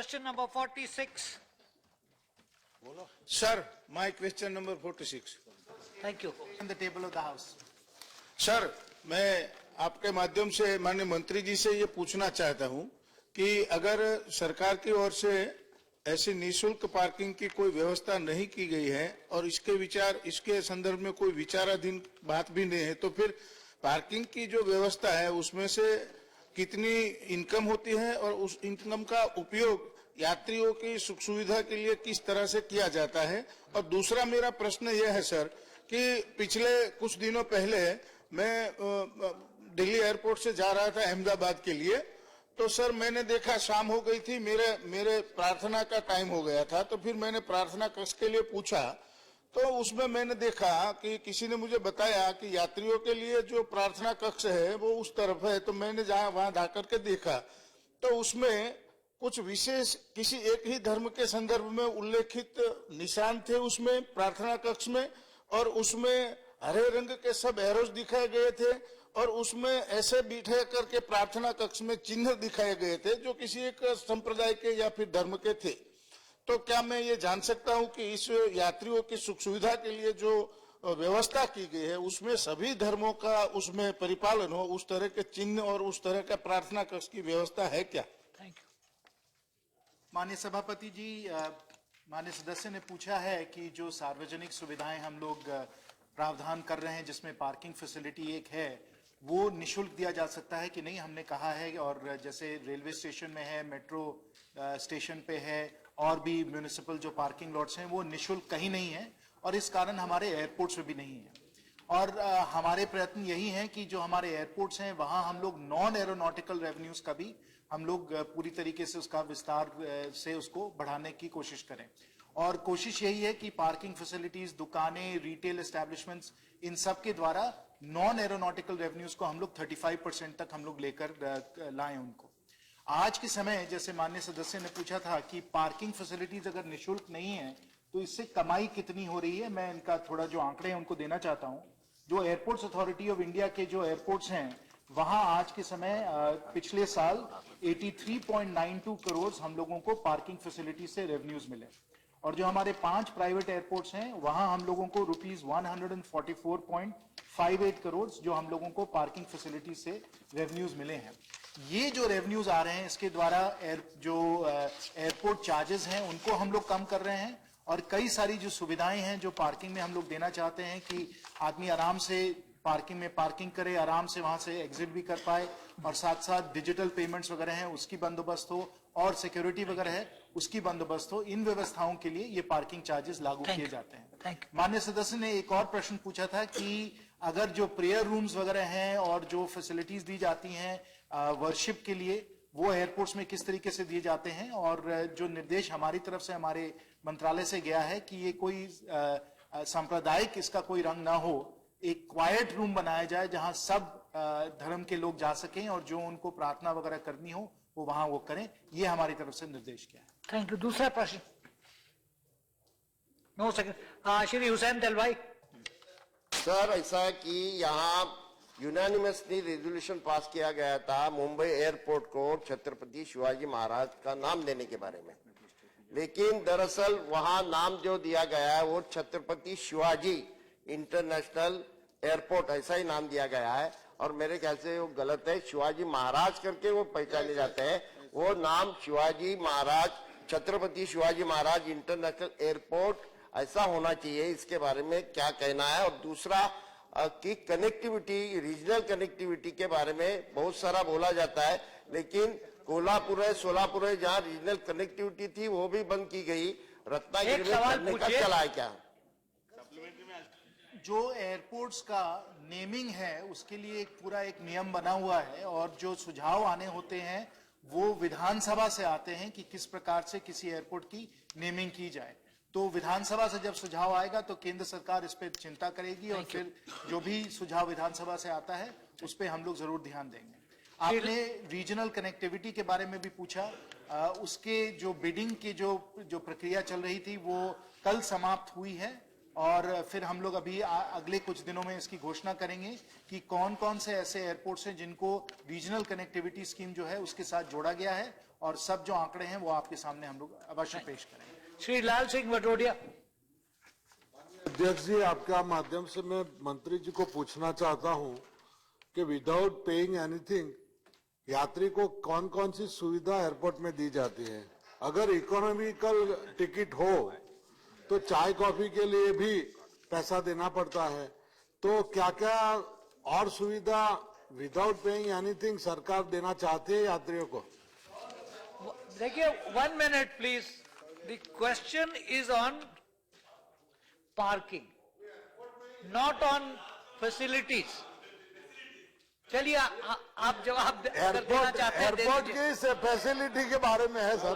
question number 46. Sir, my question number 46. Thank you. On the table of the House. Sir, मैं आपके माध्यम से माननीय मंत्री जी से ये पूछना चाहता हूँ कि अगर सरकार की ओर से ऐसी निःशुल्क पार्किंग की कोई व्यवस्था नहीं की गई है और इसके संदर्भ में कोई विचाराधीन बात भी नहीं है, तो फिर पार्किंग की जो व्यवस्था है उसमें से कितनी इनकम होती है और उस इनकम का उपयोग यात्रियों की सुख सुविधा के लिए किस तरह से किया जाता है। और दूसरा मेरा प्रश्न यह है सर कि पिछले कुछ दिनों पहले मैं दिल्ली एयरपोर्ट से जा रहा था अहमदाबाद के लिए, तो सर मैंने देखा शाम हो गई थी, मेरे प्रार्थना का टाइम हो गया था, तो फिर मैंने प्रार्थना कक्ष के लिए पूछा तो उसमें मैंने देखा कि किसी ने मुझे बताया कि यात्रियों के लिए जो प्रार्थना कक्ष है वो उस तरफ है। तो मैंने वहां जाकर के देखा तो उसमें कुछ विशेष किसी एक ही धर्म के संदर्भ में उल्लेखित निशान थे उसमें प्रार्थना कक्ष में, और उसमें हरे रंग के सब एरोज दिखाए गए थे और उसमें ऐसे बिठा करके प्रार्थना कक्ष में चिन्ह दिखाए गए थे जो किसी एक संप्रदाय के या फिर धर्म के थे। तो क्या मैं ये जान सकता हूं कि इस यात्रियों की सुख सुविधा के लिए जो व्यवस्था की गई है उसमें सभी धर्मों का उसमें परिपालन हो, उस तरह के चिन्ह और उस तरह का प्रार्थना कक्ष की व्यवस्था है क्या? Thank you. माननीय सभापति जी, माननीय सदस्य ने पूछा है कि जो सार्वजनिक सुविधाएं हम लोग प्रावधान कर रहे हैं जिसमें पार्किंग फैसिलिटी एक है वो निशुल्क दिया जा सकता है कि नहीं। हमने कहा है, और जैसे रेलवे स्टेशन में है, मेट्रो स्टेशन पे है और भी म्यूनिसिपल जो पार्किंग लॉट्स हैं वो निशुल्क कहीं नहीं है और इस कारण हमारे एयरपोर्ट्स में भी नहीं है। और हमारे प्रयत्न यही हैं कि जो हमारे एयरपोर्ट्स हैं वहां हम लोग नॉन एरोनॉटिकल रेवेन्यूज का भी हम लोग पूरी तरीके से उसका विस्तार से उसको बढ़ाने की कोशिश करें। और कोशिश यही है कि पार्किंग फैसिलिटीज, दुकानें, रिटेल एस्टैब्लिशमेंट्स, इन सब के द्वारा नॉन एरोनॉटिकल रेवेन्यूज को हम लोग 35% तक हम लोग लेकर लाएं उनको। आज के समय जैसे माननीय सदस्य ने पूछा था कि पार्किंग फैसिलिटीज अगर निशुल्क नहीं है तो इससे कमाई कितनी हो रही है, मैं इनका थोड़ा जो आंकड़े हैं उनको देना चाहता हूं। जो एयरपोर्ट्स अथॉरिटी ऑफ इंडिया के जो एयरपोर्ट्स हैं वहां आज के समय पिछले साल 83.92 करोड़ हम लोगों को पार्किंग फैसिलिटी से रेवेन्यूज मिले, और जो हमारे 5 प्राइवेट एयरपोर्ट्स हैं वहां हम लोगों को रुपीज 144.58 करोड़ जो हम लोगों को पार्किंग फैसिलिटी से रेवेन्यूज मिले हैं। ये जो रेवेन्यूज आ रहे हैं इसके द्वारा एयरपोर्ट चार्जेस हैं उनको हम लोग कम कर रहे हैं, और कई सारी जो सुविधाएं हैं जो पार्किंग में हम लोग देना चाहते हैं कि आदमी आराम से पार्किंग में पार्किंग करे, आराम से वहां से एग्जिट भी कर पाए, और साथ साथ डिजिटल पेमेंट्स वगैरह हैं उसकी बंदोबस्त हो और सिक्योरिटी वगैरह है उसकी बंदोबस्त हो। इन व्यवस्थाओं के लिए ये पार्किंग चार्जेस लागू किए जाते हैं। माननीय सदस्य ने एक और प्रश्न पूछा था कि अगर जो प्रेयर रूम्स वगैरह हैं और जो फैसिलिटीज दी जाती हैं वर्शिप के लिए वो एयरपोर्ट्स में किस तरीके से दिए जाते हैं, और जो निर्देश हमारी तरफ से हमारे मंत्रालय से गया है कि ये कोई सांप्रदायिक इसका कोई रंग ना हो, एक क्वाइट रूम बनाया जाए जहां सब धर्म के लोग जा सकें और जो उनको प्रार्थना वगैरह करनी हो वो वहां वो करें, ये हमारी तरफ से निर्देश किया है। Thank you. दूसरा प्रश्न। No second, Shri Hussain Dalwai. Sir, ऐसा है कि यहाँ यूनानिमसली रेजोल्यूशन पास किया गया था मुंबई एयरपोर्ट को छत्रपति शिवाजी महाराज का नाम देने के बारे में, लेकिन दरअसल वहां नाम जो दिया गया है वो छत्रपति शिवाजी इंटरनेशनल एयरपोर्ट ऐसा ही नाम दिया गया है, और मेरे ख्याल से वो गलत है। शिवाजी महाराज करके वो पहचाने जाते हैं, वो नाम शिवाजी महाराज, छत्रपति शिवाजी महाराज इंटरनेशनल एयरपोर्ट ऐसा होना चाहिए। इसके बारे में क्या कहना है? और दूसरा कि कनेक्टिविटी, रीजनल कनेक्टिविटी के बारे में बहुत सारा बोला जाता है, लेकिन कोल्हापुर है, सोलापुर है, जहाँ रीजनल कनेक्टिविटी थी वो भी बंद की गई। रत्नागिरी में करने का चला है क्या? जो एयरपोर्ट्स का नेमिंग है उसके लिए पूरा एक नियम बना हुआ है, और जो सुझाव आने होते हैं वो विधानसभा से आते हैं कि किस प्रकार से किसी एयरपोर्ट की नेमिंग की जाए। तो विधानसभा से जब सुझाव आएगा तो केंद्र सरकार इस पर चिंता करेगी, और फिर जो भी सुझाव विधानसभा से आता है उस पर हम लोग जरूर ध्यान देंगे। आपने रीजनल कनेक्टिविटी के बारे में भी पूछा, उसके जो बिडिंग की जो प्रक्रिया चल रही थी वो कल समाप्त हुई है, और फिर हम लोग अभी अगले कुछ दिनों में इसकी घोषणा करेंगे कि कौन कौन से ऐसे एयरपोर्ट्स हैं जिनको रीजनल कनेक्टिविटी स्कीम जो है उसके साथ जोड़ा गया है, और सब जो आंकड़े हैं वो आपके सामने हम लोग अवश्य पेश करेंगे। Shri Lal Singh Vatodia. अध्यक्ष जी, आपका माध्यम से मैं मंत्री जी को पूछना चाहता हूं कि विदाउट पेइंग एनीथिंग यात्री को कौन कौन सी सुविधा एयरपोर्ट में दी जाती है? अगर इकोनॉमिकल टिकट हो तो चाय कॉफी के लिए भी पैसा देना पड़ता है, तो क्या क्या और सुविधा विदाउट पेइंग एनीथिंग सरकार देना चाहती है यात्रियों को? देखिए, 1 minute please. The question is on parking, not on facilities. चलिए आप जवाब अगर देना चाहते हैं दे एयरपोर्ट दीजिए। की फैसिलिटी के बारे में है सर।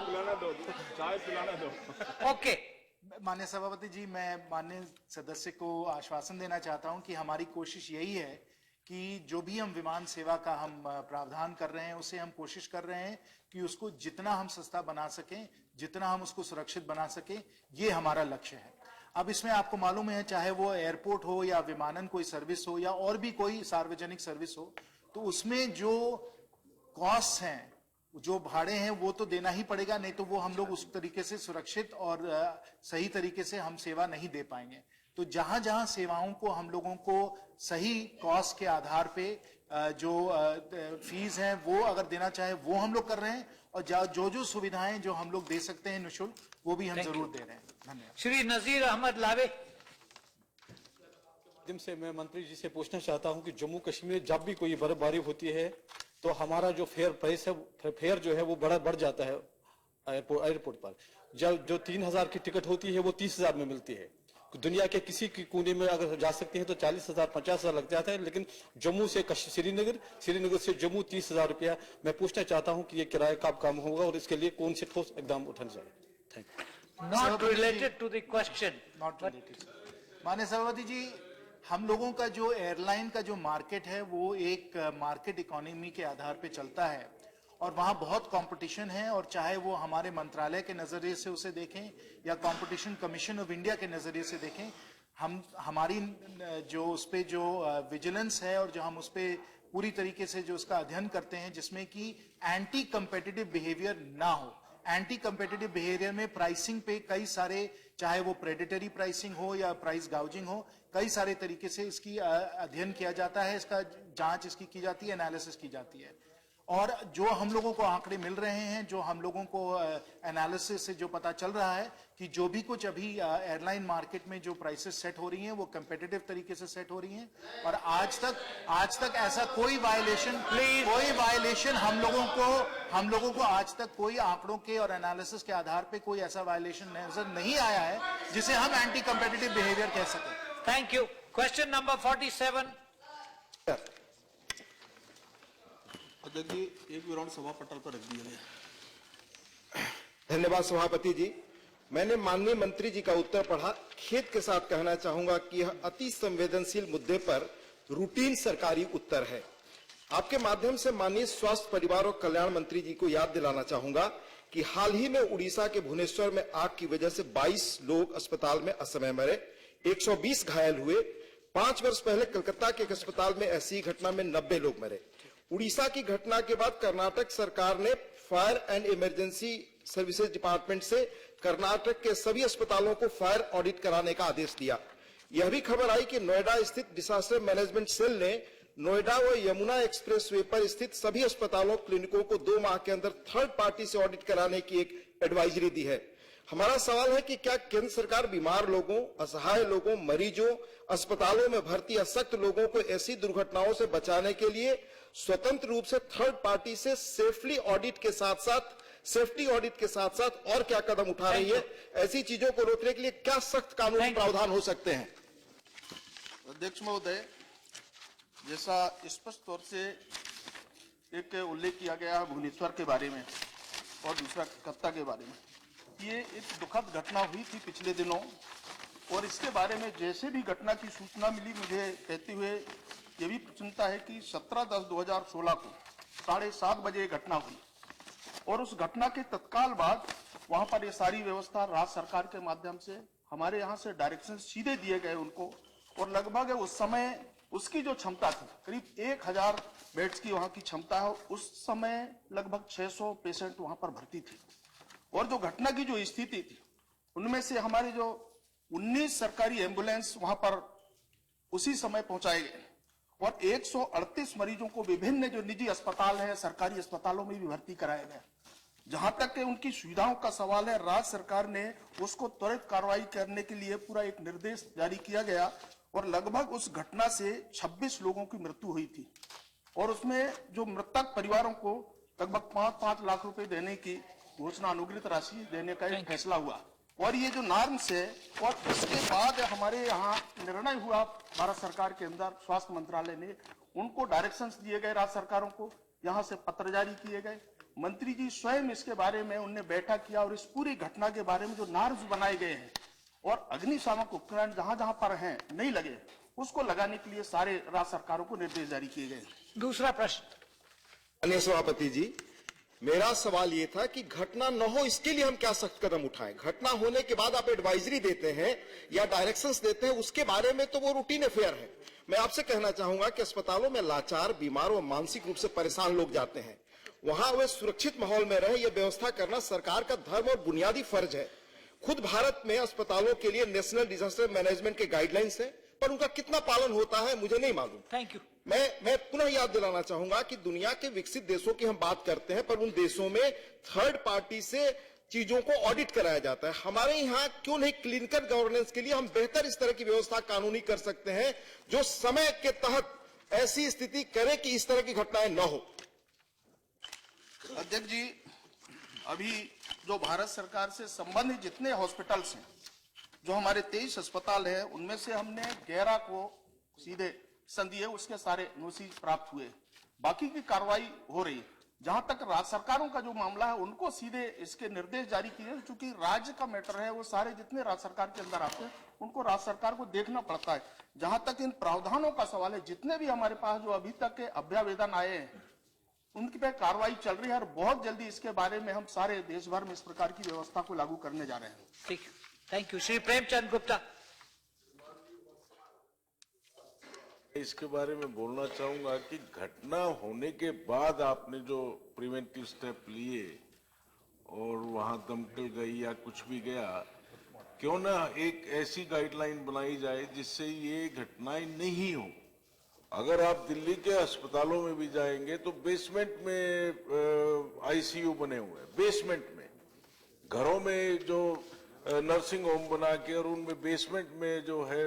ओके, माननीय सभापति जी, मैं माननीय सदस्य को आश्वासन देना चाहता हूं कि हमारी कोशिश यही है कि जो भी हम विमान सेवा का हम प्रावधान कर रहे हैं उसे हम कोशिश कर रहे हैं कि उसको जितना हम सस्ता बना सकें, जितना हम उसको सुरक्षित बना सकें, ये हमारा लक्ष्य है। अब इसमें आपको मालूम है, चाहे वो एयरपोर्ट हो या विमानन कोई सर्विस हो या और भी कोई सार्वजनिक सर्विस हो, तो उसमें जो कॉस्ट हैं, जो भाड़े हैं, वो तो देना ही पड़ेगा, नहीं तो वो हम लोग उस तरीके से सुरक्षित और सही तरीके से हम सेवा नहीं दे पाएंगे। तो जहां जहां सेवाओं को हम लोगों को सही कॉस्ट के आधार पे जो फीस है वो अगर देना चाहे वो हम लोग कर रहे हैं, और जो जो सुविधाएं जो हम लोग दे सकते हैं निःशुल्क, वो भी हम Thank जरूर you. दे रहे हैं। धन्यवाद। श्री नजीर अहमद लावे। माध्यम से मैं मंत्री जी से पूछना चाहता हूं कि जम्मू कश्मीर में जब भी कोई बर्फबारी होती है तो हमारा जो फेयर प्राइस है, फेयर जो है वो बढ़ जाता है एयरपोर्ट पर। जो 3000 की टिकट होती है वो 30,000 में मिलती है। दुनिया के किसी कोने में अगर जा सकते हैं तो 40,000 50,000 लग जाता है, लेकिन जम्मू से श्रीनगर से जम्मू 30,000 रुपया। मैं पूछना चाहता हूं कि ये किराया कब कम होगा और इसके लिए कौन से ठोस इकदाम उठाने चाहिए? Thank you. Not related to the question. Not related. माननीय सभापति जी, हम लोगों का जो एयरलाइन का जो मार्केट है वो एक मार्केट इकोनॉमी के आधार पे चलता है और वहां बहुत कंपटीशन है, और चाहे वो हमारे मंत्रालय के नजरिए से उसे देखें या कंपटीशन कमीशन ऑफ इंडिया के नजरिए से देखें, हमारी जो उस पे जो विजिलेंस है और जो हम उस पे पूरी तरीके से जो उसका अध्ययन करते हैं, जिसमें कि एंटी कंपेटिटिव बिहेवियर ना हो। एंटी कंपेटिटिव बिहेवियर में प्राइसिंग पे कई सारे, चाहे वो प्रेडेटरी प्राइसिंग हो या प्राइस गाउजिंग हो, कई सारे तरीके से इसकी अध्ययन किया जाता है, इसका जांच इसकी की जाती है, एनालिसिस की जाती है। और जो हम लोगों को आंकड़े मिल रहे हैं, जो हम लोगों को एनालिसिस से जो पता चल रहा है कि जो भी कुछ अभी एयरलाइन मार्केट में जो प्राइसेस सेट हो रही हैं वो कंपेटिटिव तरीके से सेट हो रही हैं, और आज तक ऐसा कोई वायलेशन हम लोगों को आज तक कोई आंकड़ों के और एनालिसिस के आधार पे कोई ऐसा वायलेशन नजर नहीं आया है जिसे हम एंटी कंपेटिटिव बिहेवियर कह सकें। Thank you. Question number 47. अध्यक्ष जी, एक विवरण सभा पटल पर रख दिया गया। धन्यवाद सभापति जी। मैंने माननीय मंत्री जी का उत्तर पढ़ा। खेद के साथ कहना चाहूंगा कि यह अति संवेदनशील मुद्दे पर रूटीन सरकारी उत्तर है। आपके माध्यम से माननीय स्वास्थ्य परिवार और कल्याण मंत्री जी को याद दिलाना चाहूंगा कि हाल ही में उड़ीसा के भुवनेश्वर में आग की वजह से 22 लोग अस्पताल में असमय मरे, 120 घायल हुए। 5 वर्ष पहले कलकत्ता के एक अस्पताल में ऐसी घटना में 90 लोग मरे। उड़ीसा की घटना के बाद कर्नाटक सरकार ने fire and emergency services department से कर्नाटक के सभी अस्पतालों को फायर ऑडिट कराने का आदेश दिया। यह भी खबर आई कि नोएडा स्थित डिजास्टर मैनेजमेंट सेल ने नोएडा व यमुना एक्सप्रेसवे पर स्थित सभी अस्पतालों क्लिनिकों को 2 माह के अंदर थर्ड पार्टी से ऑडिट कराने की एक एडवाइजरी दी है। हमारा सवाल है कि क्या केंद्र सरकार बीमार लोगों, असहाय लोगों, मरीजों, अस्पतालों में भर्ती असक्त लोगों को ऐसी दुर्घटनाओं से बचाने के लिए स्वतंत्र रूप से थर्ड पार्टी से सेफ्टी ऑडिट के साथ साथ और क्या कदम उठा रही है? ऐसी चीजों को रोकने के लिए क्या सख्त कानूनी प्रावधान हो सकते हैं? अध्यक्ष महोदय, जैसा स्पष्ट तौर से एक उल्लेख किया गया है भुवनेश्वर के बारे में और दूसरा कलकत्ता के बारे में, ये एक दुखद घटना हुई थी पिछले दिनों, और इसके बारे में जैसे भी घटना की सूचना मिली, मुझे कहते हुए ये भी चिंता है कि 17/10/2016 को 7:30 बजे घटना हुई, और उस घटना के तत्काल बाद वहां पर ये सारी व्यवस्था राज्य सरकार के माध्यम से हमारे यहाँ से डायरेक्शन सीधे दिए गए उनको, और लगभग उस समय उसकी जो क्षमता थी करीब 1000 बेड्स की वहां की क्षमता है, उस समय लगभग 600 पेशेंट वहां पर भर्ती थे। और जो घटना की जो स्थिति थी उनमें से हमारे जो 19 सरकारी एम्बुलेंस वहां पर उसी समय पहुंचाए गए और 138 मरीजों को विभिन्न जो निजी अस्पताल है, सरकारी अस्पतालों में भी भर्ती कराया गया। जहां तक उनकी सुविधाओं का सवाल है, राज्य सरकार ने उसको त्वरित कार्रवाई करने के लिए पूरा एक निर्देश जारी किया गया और लगभग उस घटना से 26 लोगों की मृत्यु हुई थी और उसमें जो मृतक परिवारों को लगभग 5-5 लाख रुपए देने की घोषणा, अनुग्रहित राशि देने का एक फैसला हुआ। और ये जो नॉर्म्स है, और इसके बाद हमारे यहाँ निर्णय हुआ भारत सरकार के अंदर, स्वास्थ्य मंत्रालय ने उनको डायरेक्शंस दिए गए राज्य सरकारों को, यहाँ से पत्र जारी किए गए। मंत्री जी स्वयं इसके बारे में उनने बैठक किया और इस पूरी घटना के बारे में जो नॉर्म्स बनाए गए हैं और अग्निशामक उपकरण जहां जहां पर हैं नहीं लगे, उसको लगाने के लिए सारे राज्य सरकारों को निर्देश जारी किए गए। दूसरा प्रश्न। माननीय सभापति जी, मेरा सवाल ये था कि घटना न हो इसके लिए हम क्या सख्त कदम उठाएं। घटना होने के बाद आप एडवाइजरी देते हैं या डायरेक्शंस देते हैं, उसके बारे में तो वो रूटीन अफेयर है। मैं आपसे कहना चाहूंगा कि अस्पतालों में लाचार, बीमार और मानसिक रूप से परेशान लोग जाते हैं, वहां वे सुरक्षित माहौल में रहे, यह व्यवस्था करना सरकार का धर्म और बुनियादी फर्ज है। खुद भारत में अस्पतालों के लिए नेशनल डिजास्टर मैनेजमेंट के गाइडलाइंस है, पर उनका कितना पालन होता है मुझे नहीं मालूम। Thank you. मैं पुनः याद दिलाना चाहूंगा कि दुनिया के विकसित देशों की हम बात करते हैं, पर उन देशों में थर्ड पार्टी से चीजों को ऑडिट कराया जाता है। हमारे यहाँ क्यों नहीं क्लिनिकल गवर्नेंस के लिए हम बेहतर इस तरह की व्यवस्था कानूनी कर सकते हैं जो समय के तहत ऐसी स्थिति करे कि इस तरह की घटनाएं न हो। अध्यक्ष जी, अभी जो भारत सरकार से संबंधित जितने हॉस्पिटल्स हैं, जो हमारे 23 अस्पताल हैं, उनमें से हमने 11 को सीधे संदिए उसके सारे नोटिस प्राप्त हुए। बाकी की कार्रवाई हो रही है। जहां तक राज्य सरकारों का जो मामला है, उनको सीधे इसके निर्देश जारी किए, क्योंकि राज्य का मैटर है, वो सारे जितने राज्य सरकार के अंदर आते हैं उनको राज्य सरकार को देखना पड़ता है। जहां तक इन प्रावधानों का सवाल है, जितने भी हमारे पास जो अभी तक के अभ्यावेदन आए हैं उनकी पे कार्रवाई चल रही है और बहुत जल्दी इसके बारे में हम सारे देश भर में इस प्रकार की व्यवस्था को लागू करने जा रहे हैं। ठीक, थैंक यू। श्री प्रेमचंद गुप्ता। इसके बारे में बोलना चाहूंगा कि घटना होने के बाद आपने जो प्रिवेंटिव स्टेप लिए और वहां दमकल गई या कुछ भी गया, क्यों ना एक ऐसी गाइडलाइन बनाई जाए जिससे ये घटनाएं नहीं हो। अगर आप दिल्ली के अस्पतालों में भी जाएंगे तो बेसमेंट में आईसीयू बने हुए हैं, बेसमेंट में। घरों में जो नर्सिंग होम बना के और उनमें बेसमेंट में जो है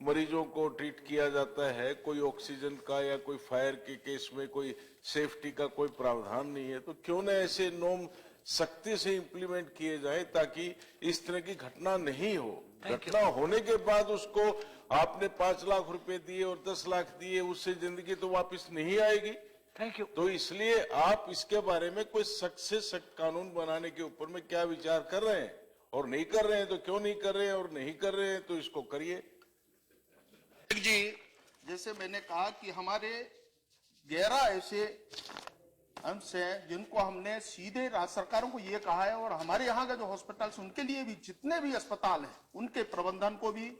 मरीजों को ट्रीट किया जाता है, कोई ऑक्सीजन का या कोई फायर के केस में कोई सेफ्टी का कोई प्रावधान नहीं है, तो क्यों न ऐसे नॉर्म सख्ती से इंप्लीमेंट किए जाए ताकि इस तरह की घटना नहीं हो। घटना होने के बाद उसको आपने 5 लाख रुपए दिए और 10 लाख दिए, उससे जिंदगी तो वापस नहीं आएगी। Thank you. तो इसलिए आप इसके बारे में कोई सख्त से सख्त कानून बनाने के ऊपर में क्या विचार कर रहे हैं, और नहीं कर रहे हैं तो क्यों नहीं कर रहे हैं, और नहीं कर रहे हैं तो इसको करिए। जी, जैसे मैंने कहा कि हमारे 11 ऐसे अंश हैं जिनको हमने सीधे राज्य सरकारों को ये कहा है, और हमारे यहाँ का जो हॉस्पिटल्स उनके लिए भी जितने भी अस्पताल हैं उनके प्रबंधन को भी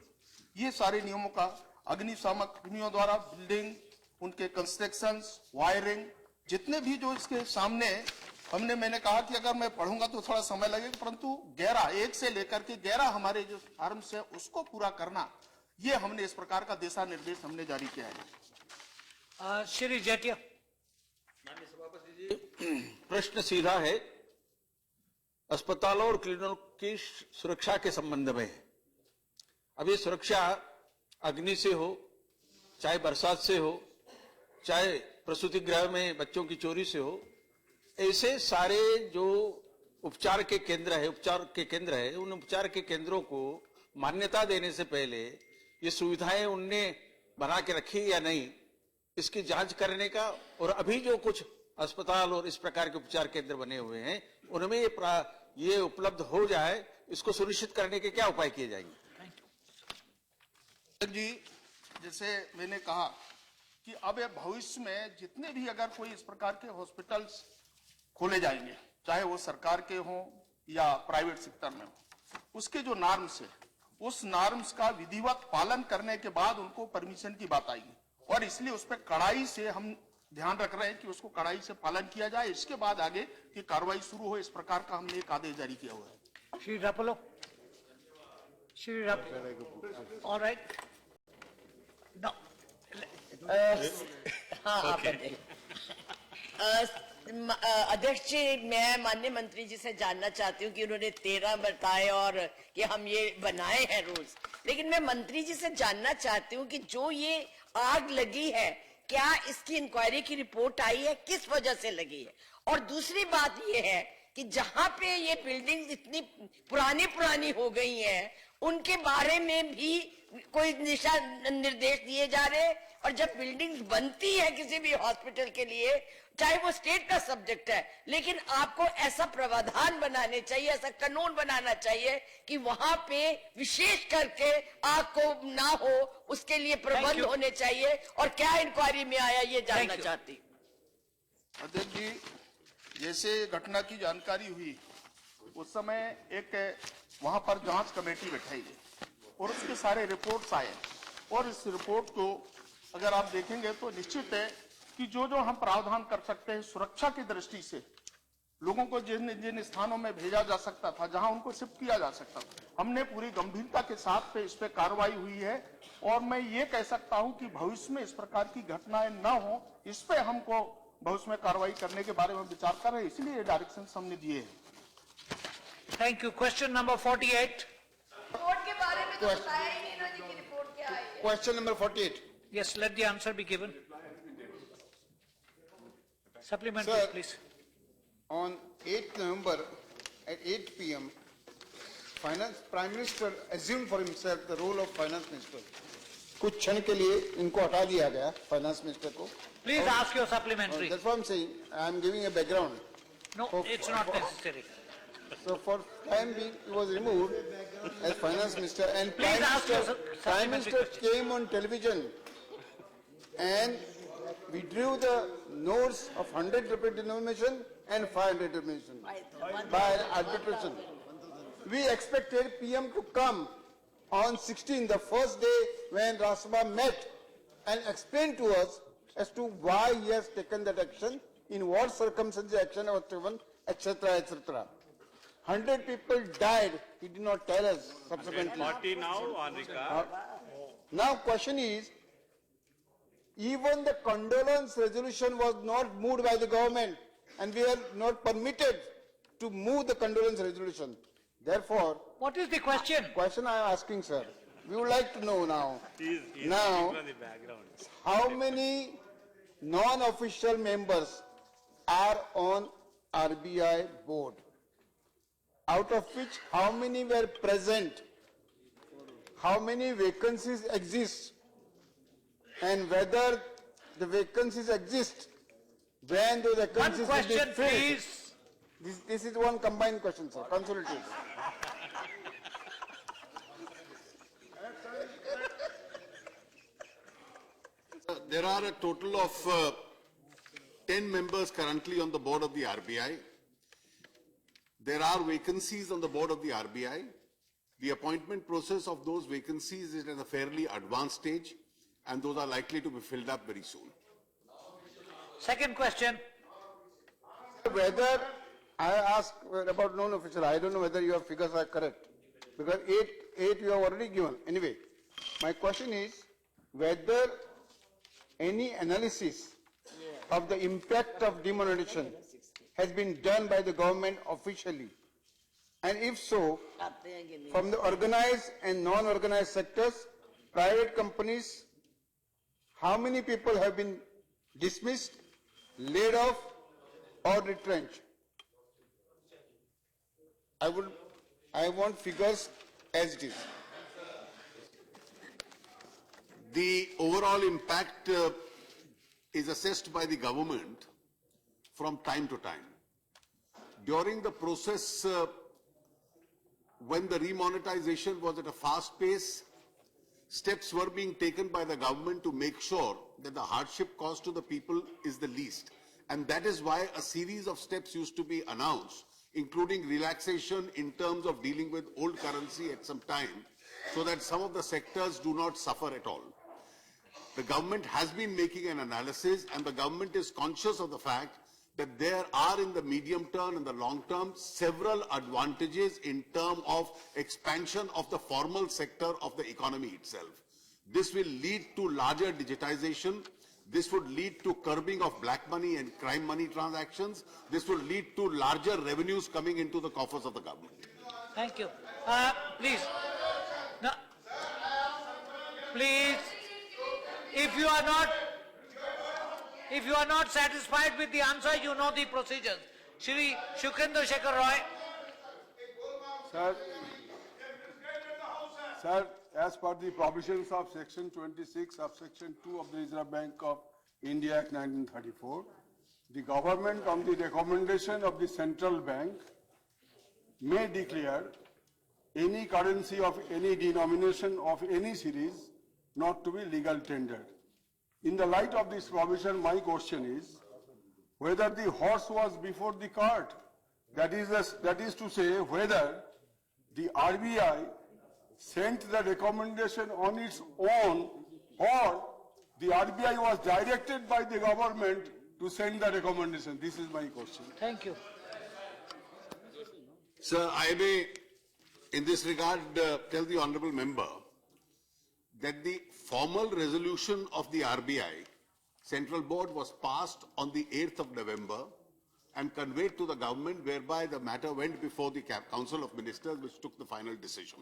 ये सारे नियमों का, अग्निशामक कर्मियों द्वारा बिल्डिंग, उनके कंस्ट्रक्शन, वायरिंग, जितने भी जो इसके सामने हमने, मैंने कहा कि अगर मैं पढ़ूंगा तो थोड़ा समय लगेगा, परंतु 11 एक से लेकर के 11 हमारे जो फॉर्म्स है उसको पूरा करना, ये हमने इस प्रकार का दिशा निर्देश हमने जारी किया है। श्री जेठिया। प्रश्न सीधा है, अस्पतालों और क्लिनिकों की सुरक्षा के संबंध में है। अब ये सुरक्षा अग्नि से हो, चाहे बरसात से हो, चाहे प्रसूति गृह में बच्चों की चोरी से हो, ऐसे सारे जो उपचार के केंद्र है, उन उपचार के केंद्रों को मान्यता देने से पहले ये सुविधाएं उनने बना के रखी या नहीं, इसकी जांच करने का, और अभी जो कुछ अस्पताल और इस प्रकार के उपचार केंद्र बने हुए हैं उनमें ये उपलब्ध हो जाए, इसको सुनिश्चित करने के क्या उपाय किए जाएंगे? जी, जैसे मैंने कहा कि अब ये भविष्य में जितने भी अगर कोई इस प्रकार के हॉस्पिटल्स खोले जाएंगे, चाहे वो सरकार के हों या प्राइवेट सेक्टर में हो, उसके जो नॉर्म्स है, उस नॉर्म्स का विधिवत पालन करने के बाद उनको परमिशन की बात आएगी। और इसलिए उस पर कड़ाई से हम ध्यान रख रहे हैं कि उसको कड़ाई से पालन किया जाए। इसके बाद आगे की कार्रवाई शुरू हो, इस प्रकार का हमने एक आदेश जारी किया हुआ है। Shri Rapallo. Shri Rapallo. All right. Now, हाँ आप बताइए। अध्यक्ष जी, मैं माननीय मंत्री जी से जानना चाहती हूँ कि उन्होंने 13 बताए और कि हम ये बनाए हैं रूल्स, लेकिन मैं मंत्री जी से जानना चाहती हूँ कि जो ये आग लगी है, क्या इसकी इंक्वायरी की रिपोर्ट आई है, किस वजह से लगी है? और दूसरी बात ये है कि जहां पे ये बिल्डिंग्स इतनी पुरानी हो गई हैं, उनके बारे में भी कोई दिशा निर्देश दिए जा रहे हैं? और जब बिल्डिंग्स बनती है किसी भी हॉस्पिटल के लिए, चाहे वो स्टेट का सब्जेक्ट है, लेकिन आपको ऐसा प्रावधान बनाने चाहिए, ऐसा कानून बनाना चाहिए कि वहां पे विशेष करके आग को ना हो, उसके लिए प्रबंध होने चाहिए। और क्या इंक्वायरी में आया ये जानना चाहती। अध्यक्ष जी, जैसे घटना की जानकारी हुई उस समय एक वहां पर जांच कमेटी बैठाई गई और उसके सारे रिपोर्ट्स आए, और इस रिपोर्ट को अगर आप देखेंगे तो निश्चित है कि जो हम प्रावधान कर सकते हैं सुरक्षा की दृष्टि से, लोगों को जिन स्थानों में भेजा जा सकता था, जहां उनको शिफ्ट किया जा सकता था, हमने पूरी गंभीरता के साथ इस पे कार्रवाई हुई है। और मैं ये कह सकता हूं कि भविष्य में इस प्रकार की घटनाएं न हो, इस पे हमको भविष्य में कार्रवाई करने के बारे में विचार कर रहे हैं, इसलिए ये डायरेक्शन हमने दिए हैं। thank you. Question number 48. Report के बारे में तो बताया ही नहीं ना जी कि रिपोर्ट क्या आई है। Question number 48. Yes, let the answer be given. Supplementary, Sir, please. On 8th November at 8 p.m., Prime Minister assumed for himself the role of Finance Minister. कुछ क्षण के लिए इनको हटा दिया गया, Finance Minister को. Please ask your supplementary. That's what I'm saying. I'm giving a background. No, it's not necessary. So for time being, he was removed as Finance Minister, and Please ask your Prime supplementary Minister question. came on television and withdrew the notes of 100 rupee denomination and 500 denomination by arbitration. We expected PM to come on 16, the first day when Rajya Sabha met, and explain to us as to why he has taken that action, in what circumstances action was taken, etc., etc. 100 people died. He did not tell us subsequently. 40 now on record. Now question is, even the condolence resolution was not moved by the government, and we are not permitted to move the condolence resolution. Therefore, What is the question? question I am asking, sir, we would like to know now, now, From the background. how many non-official members are on RBI board? Out of which, how many were present? How many vacancies exist? And whether the vacancies exist, when those One vacancies will be question, filled? please. This is one combined question, sir, consolidated. There are a total of 10 members currently on the board of the RBI. There are vacancies on the board of the RBI. The appointment process of those vacancies is at a fairly advanced stage, and those are likely to be filled up very soon. Second question. Whether, I ask about non-official, I don't know whether your figures are correct, because eight you have already given. Anyway, my question is whether any analysis of the impact of demonetization has been done by the government officially, and if so, from the organized and non-organized sectors, private companies, how many people have been dismissed, laid off, or retrenched? I want figures as it is. The overall impact is assessed by the government from time to time. During the process, when the remonetization was at a fast pace, steps were being taken by the government to make sure that the hardship caused to the people is the least. And that is why a series of steps used to be announced, including relaxation in terms of dealing with old currency at some time, so that some of the sectors do not suffer at all. the government has been making an analysis and the government is conscious of the fact that there are in the medium term and the long term several advantages in terms of expansion of the formal sector of the economy itself. This will lead to larger digitization. This would lead to curbing of black money and crime money transactions. This would lead to larger revenues coming into the coffers of the government. Thank you. Please. No. Please. If you are not satisfied with the answer, you know the procedures. Shri Shukrendra Shekhar Roy. Sir, as per the provisions of Section 26 of Section 2 of the Reserve Bank of India Act 1934, the government on the recommendation of the central bank may declare any currency of any denomination of any series not to be legal tender. In the light of this provision, my question is whether the horse was before the cart. That is to say, whether the RBI sent the recommendation on its own or the RBI was directed by the government to send the recommendation. This is my question. Thank you. Sir, I may, in this regard, tell the honourable member that the formal resolution of the RBI Central Board was passed on the 8th of November and conveyed to the government, whereby the matter went before the Council of Ministers, which took the final decision.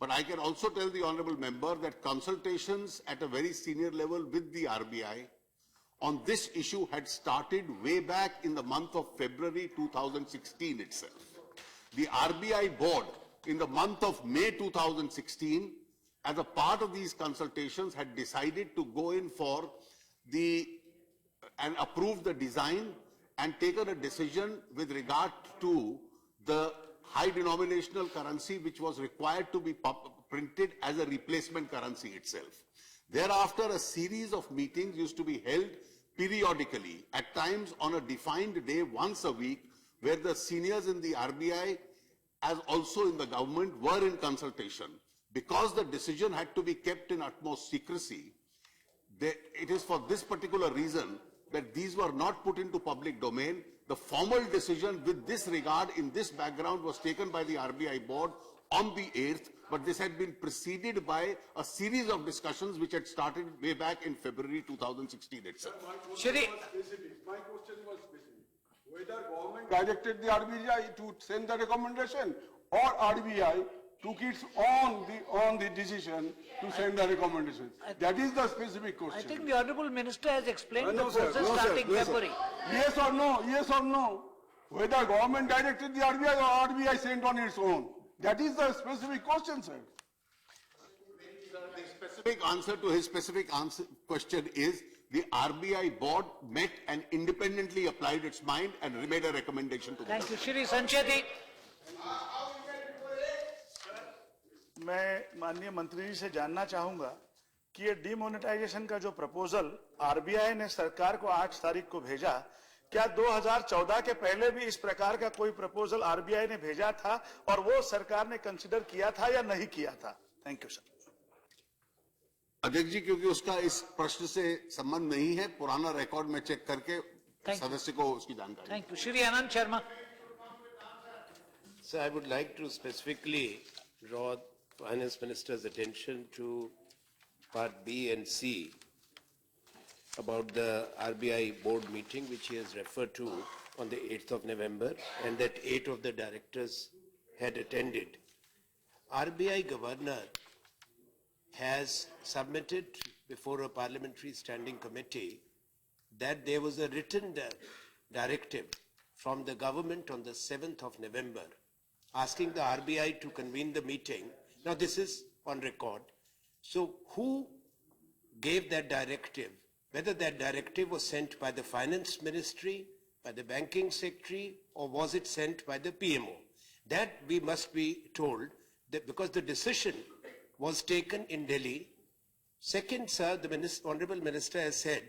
But I can also tell the honourable member that consultations at a very senior level with the RBI on this issue had started way back in the month of February 2016 itself. The RBI board in the month of May 2016, as a part of these consultations, had decided to go in for and approve the design and taken a decision with regard to the high denominational currency which was required to be printed as a replacement currency itself. Thereafter, a series of meetings used to be held periodically, at times on a defined day once a week, where the seniors in the RBI as also in the government were in consultation. Because the decision had to be kept in utmost secrecy, it is for this particular reason that these were not put into public domain. The formal decision with this regard in this background was taken by the RBI board on the 8th, but this had been preceded by a series of discussions which had started way back in February 2016 itself. Shri. My question was specific. Whether government directed the RBI to send the recommendation or RBI took its on the decision to send the recommendation. That is the specific question. I think the Honourable Minister has explained No, the sir. process No, sir. starting No, sir. February. Yes or no? Yes or no? Whether government directed the RBI or RBI sent on its own. That is the specific question, sir. The specific answer to his specific question is the RBI board met and independently applied its mind and made a recommendation to the Thank you. Shri Sancheti. मैं माननीय मंत्री जी से जानना चाहूंगा कि ये demonetisation का जो प्रपोजल आरबीआई ने सरकार को 8 तारीख को भेजा, क्या 2014 के पहले भी इस प्रकार का कोई प्रपोजल आरबीआई ने भेजा था और वो सरकार ने कंसीडर किया था या नहीं किया था? Thank you sir. अध्यक्ष जी, क्योंकि उसका इस प्रश्न से संबंध नहीं है, पुराना रिकॉर्ड में चेक करके सदस्य को उसकी जानकारी। Thank you. Shri Anand Sharma. So I would like to specifically draw Finance Minister's attention to Part B and C about the RBI board meeting which he has referred to on the 8th of November, and that 8 of the directors had attended. RBI governor has submitted before a parliamentary standing committee that there was a written directive from the government on the 7th of November asking the RBI to convene the meeting. Now this is on record. So who gave that directive? Whether that directive was sent by the finance ministry, by the banking secretary, or was it sent by the PMO? That we must be told, that because the decision was taken in Delhi. Second, sir, the Honorable Minister has said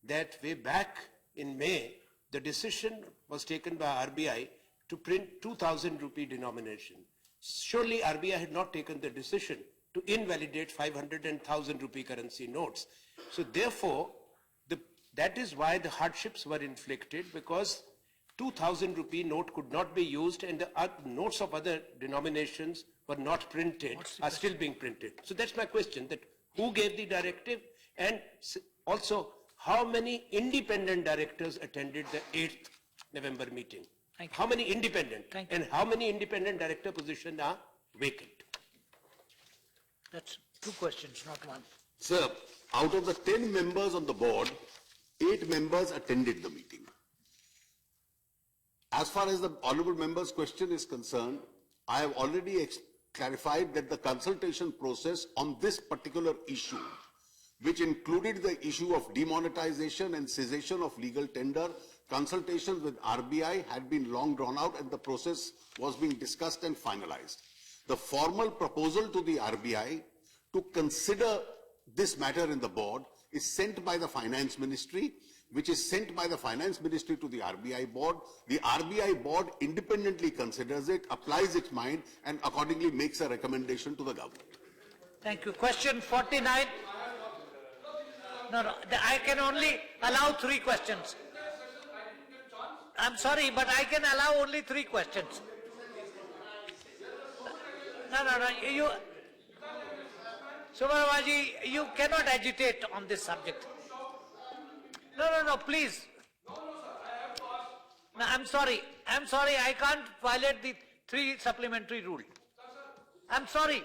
that way back in May, the decision was taken by RBI to print 2,000 rupee denomination. Surely RBI had not taken the decision to invalidate 500 and 1,000 rupee currency notes. So therefore, that is why the hardships were inflicted, because 2,000 rupee note could not be used and the notes of other denominations were not printed, are still being printed. So that's my question, that who gave the directive, and also how many independent directors attended the 8th November meeting? Thank you. How many independent? Thank you. And how many independent director positions are vacant? That's two questions, not one. Sir, out of the 10 members on the board, 8 members attended the meeting. As far as the honorable member's question is concerned, I have already clarified that the consultation process on this particular issue, which included the issue of demonetization and cessation of legal tender, consultations with RBI had been long drawn out and the process was being discussed and finalized. The formal proposal to the RBI to consider this matter in the board is sent by the Finance Ministry, which is sent by the Finance Ministry to the RBI board. The RBI board independently considers it, applies its mind, and accordingly makes a recommendation to the government. Thank you. Question 49. No, I can only allow 3 questions. I'm sorry, but I can allow only 3 questions. No, you, Subramaniaji, you cannot agitate on this subject. No, please. No, I'm sorry, I can't violate the 3 supplementary rule. I'm sorry.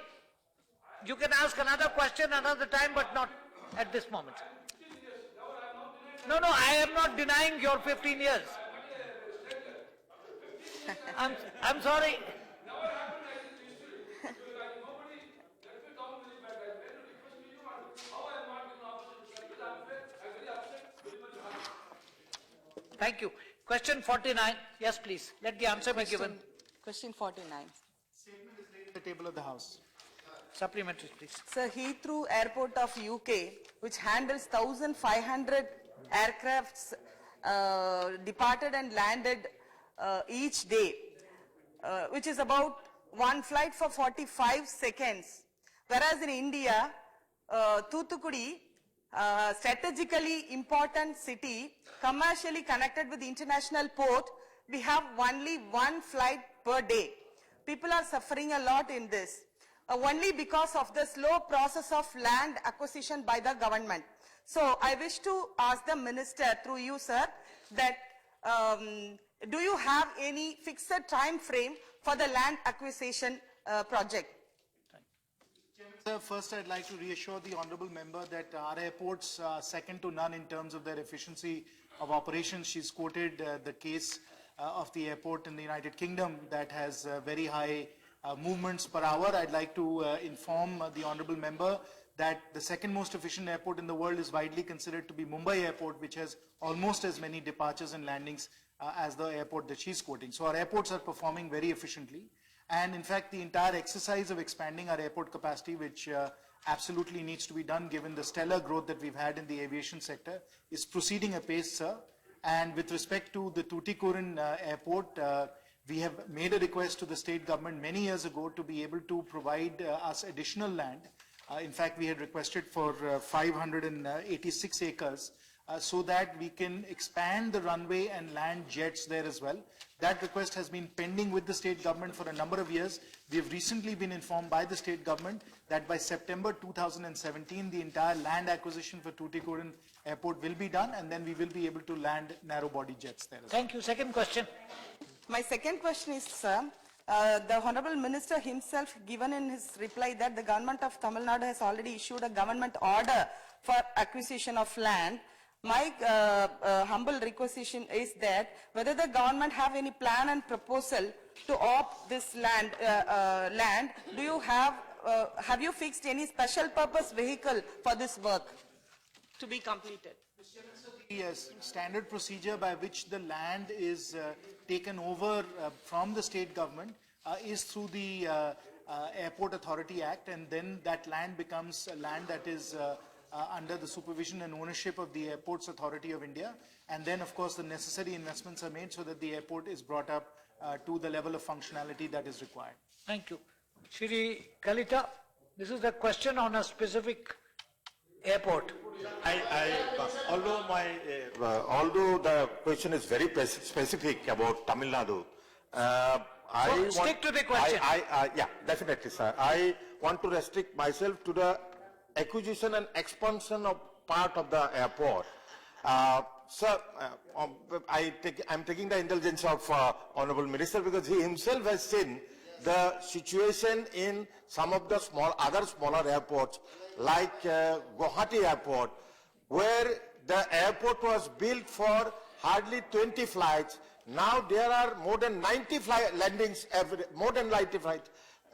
You can ask another question another time, but not at this moment. No, I am not denying your 15 years. I'm sorry. Thank you. Question 49. Yes, please. Let the answer be given. Question 49. The table of the House. Supplementary, please. Sir, Heathrow Airport of UK, which handles 1,500 aircrafts departed and landed each day, which is about one flight for 45 seconds. Whereas in India, Thoothukudi, strategically important city, commercially connected with the international port, we have only 1 flight per day. People are suffering a lot in this, only because of the slow process of land acquisition by the government. So I wish to ask the minister through you, sir, that do you have any fixed time frame for the land acquisition project? Sir, first I'd like to reassure the honourable member that our airports are second to none in terms of their efficiency of operations. She's quoted the case of the airport in the United Kingdom that has very high movements per hour. I'd like to inform the honourable member that the second most efficient airport in the world is widely considered to be Mumbai Airport, which has almost as many departures and landings as the airport that she's quoting. So our airports are performing very efficiently. And in fact, the entire exercise of expanding our airport capacity, which absolutely needs to be done given the stellar growth that we've had in the aviation sector, is proceeding apace, sir. And with respect to the Tuticorin airport, we have made a request to the state government many years ago to be able to provide us additional land. In fact, we had requested for 586 acres so that we can expand the runway and land jets there as well. That request has been pending with the state government for a number of years. We have recently been informed by the state government that by September 2017, the entire land acquisition for Tuticorin Airport will be done, and then we will be able to land narrow-body jets there as well. Thank you. Second question. My second question is, sir, the Honorable Minister himself given in his reply that the government of Tamil Nadu has already issued a government order for acquisition of land. My humble requisition is that whether the government have any plan and proposal to opt this land, do you have you fixed any special purpose vehicle for this work to be completed? Yes, standard procedure by which the land is taken over from the state government is through the Airport Authority Act, and then that land becomes land that is under the supervision and ownership of the Airports Authority of India. And then, of course, the necessary investments are made so that the airport is brought up to the level of functionality that is required. Thank you. Shri Kalita. This is a question on a specific airport. Although the question is very specific about Tamil Nadu, Stick to the question. Yeah, definitely, sir. I want to restrict myself to the acquisition and expansion of part of the airport. Sir, I'm taking the indulgence of Honorable Minister because he himself has seen the situation in some of the other smaller airports like Guwahati Airport, where the airport was built for hardly 20 flights. Now there are more than 90 landings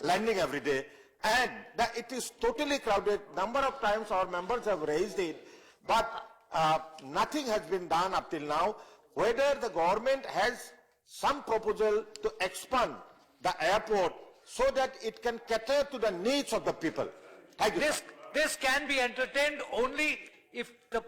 landing every day, and it is totally crowded. Number of times our members have raised it, but nothing has been done up till now. Whether the government has some proposal to expand the airport so that it can cater to the needs of the people. Thank you. This can be entertained only if the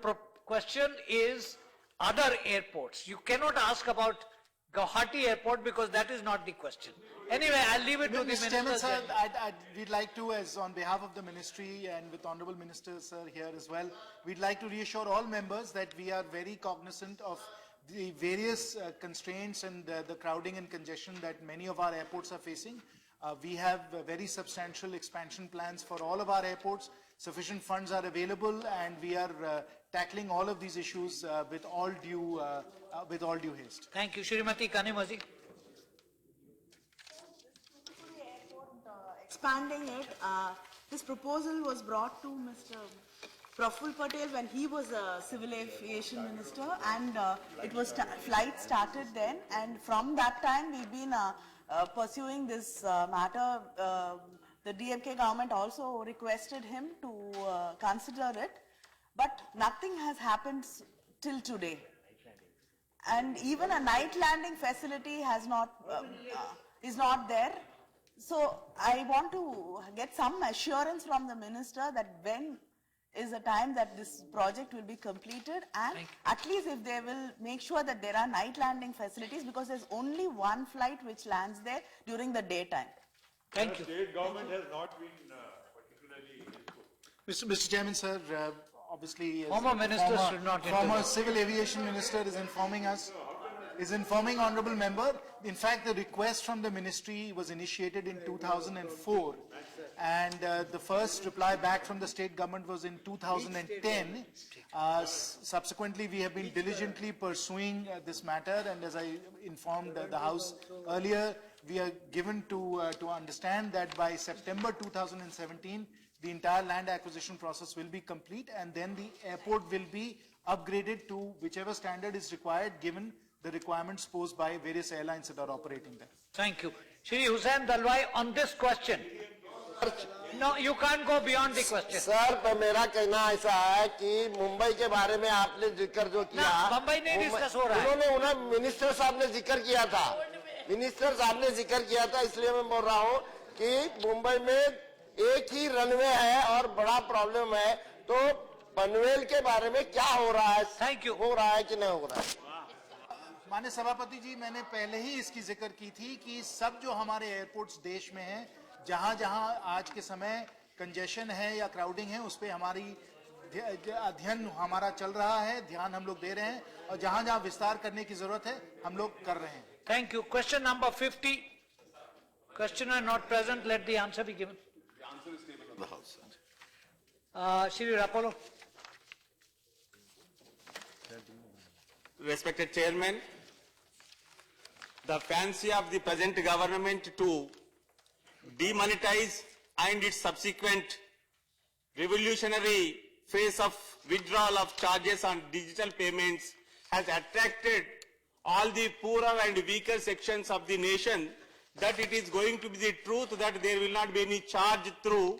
question is other airports. You cannot ask about Guwahati Airport because that is not the question. Anyway, I'll leave it to the Mr. Chairman, minister. sir, we'd like to, as on behalf of the ministry and with Honourable Minister, sir, here as well, we'd like to reassure all members that we are very cognizant of the various constraints and the crowding and congestion that many of our airports are facing. We have very substantial expansion plans for all of our airports. Sufficient funds are available, and we are tackling all of these issues with all due haste. Thank you. Shrimati Kanimazi. Expanding it, this proposal was brought to Mr. Praful Patel when he was a civil aviation minister, and flight started then, and from that time we've been pursuing this matter. The DMK government also requested him to consider it, but nothing has happened till today. And even a night landing facility is not there. So I want to get some assurance from the minister that when is the time that this project will be completed, and at least if they will make sure that there are night landing facilities, because there's only one flight which lands there during the daytime. Thank you. The state government has not been particularly... Mr. Chairman, sir, obviously, Former ministers should not former intervene. civil aviation minister is informing honourable member. In fact, the request from the ministry was initiated in 2004, and the first reply back from the state government was in 2010. Subsequently, we have been diligently pursuing this matter, and as I informed the House earlier, we are given to understand that by September 2017, the entire land acquisition process will be complete, and then the airport will be upgraded to whichever standard is required, given the requirements posed by various airlines that are operating there. Thank you. Shri Hussain Dalwai, on this question. No, you can't go beyond the question. Sir, तो मेरा कहना ऐसा है कि मुंबई के बारे में आपने जिक्र जो किया, मुंबई नहीं डिस्कस हो रहा है। उन्होंने मिनिस्टर साहब ने जिक्र किया था, इसलिए मैं बोल रहा हूँ कि मुंबई में एक ही रनवे है और बड़ा प्रॉब्लम है, तो पनवेल के बारे में क्या हो रहा है? Thank you. हो रहा है कि नहीं हो रहा है? माननीय सभापति जी, मैंने पहले ही इसकी जिक्र की थी कि सब जो हमारे एयरपोर्ट्स देश में हैं, जहां जहां आज के समय कंजेशन है या क्राउडिंग है, उस पे हमारी अध्ययन हमारा चल रहा है, ध्यान हम लोग दे रहे हैं, और जहां जहां विस्तार करने की जरूरत है हम लोग कर रहे हैं. Thank you. Question number 50. Questioner not present, let the answer be given. The answer is tabled in the House. Shri Rapolo. Respected Chairman, the fancy of the present government to demonetize and its subsequent revolutionary phase of withdrawal of charges on digital payments has attracted all the poorer and weaker sections of the nation, that it is going to be the truth that there will not be any charge through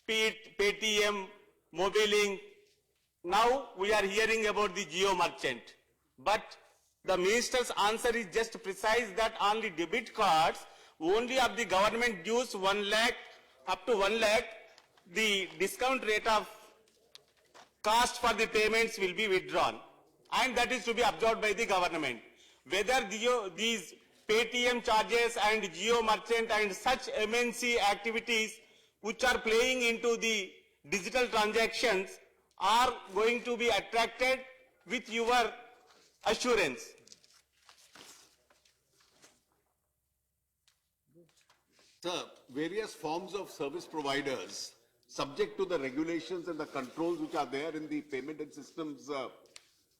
Paytm, Mobilink. Now we are hearing about the Jio merchant. But the minister's answer is just precise that on the debit cards, only of the government dues 1 lakh, up to 1 lakh, the discount rate of cost for the payments will be withdrawn. And that is to be absorbed by the government. Whether these Paytm charges and Jio merchant and such MNC activities which are playing into the digital transactions are going to be attracted with your assurance? Sir, various forms of service providers, subject to the regulations and the controls which are there in the payment and systems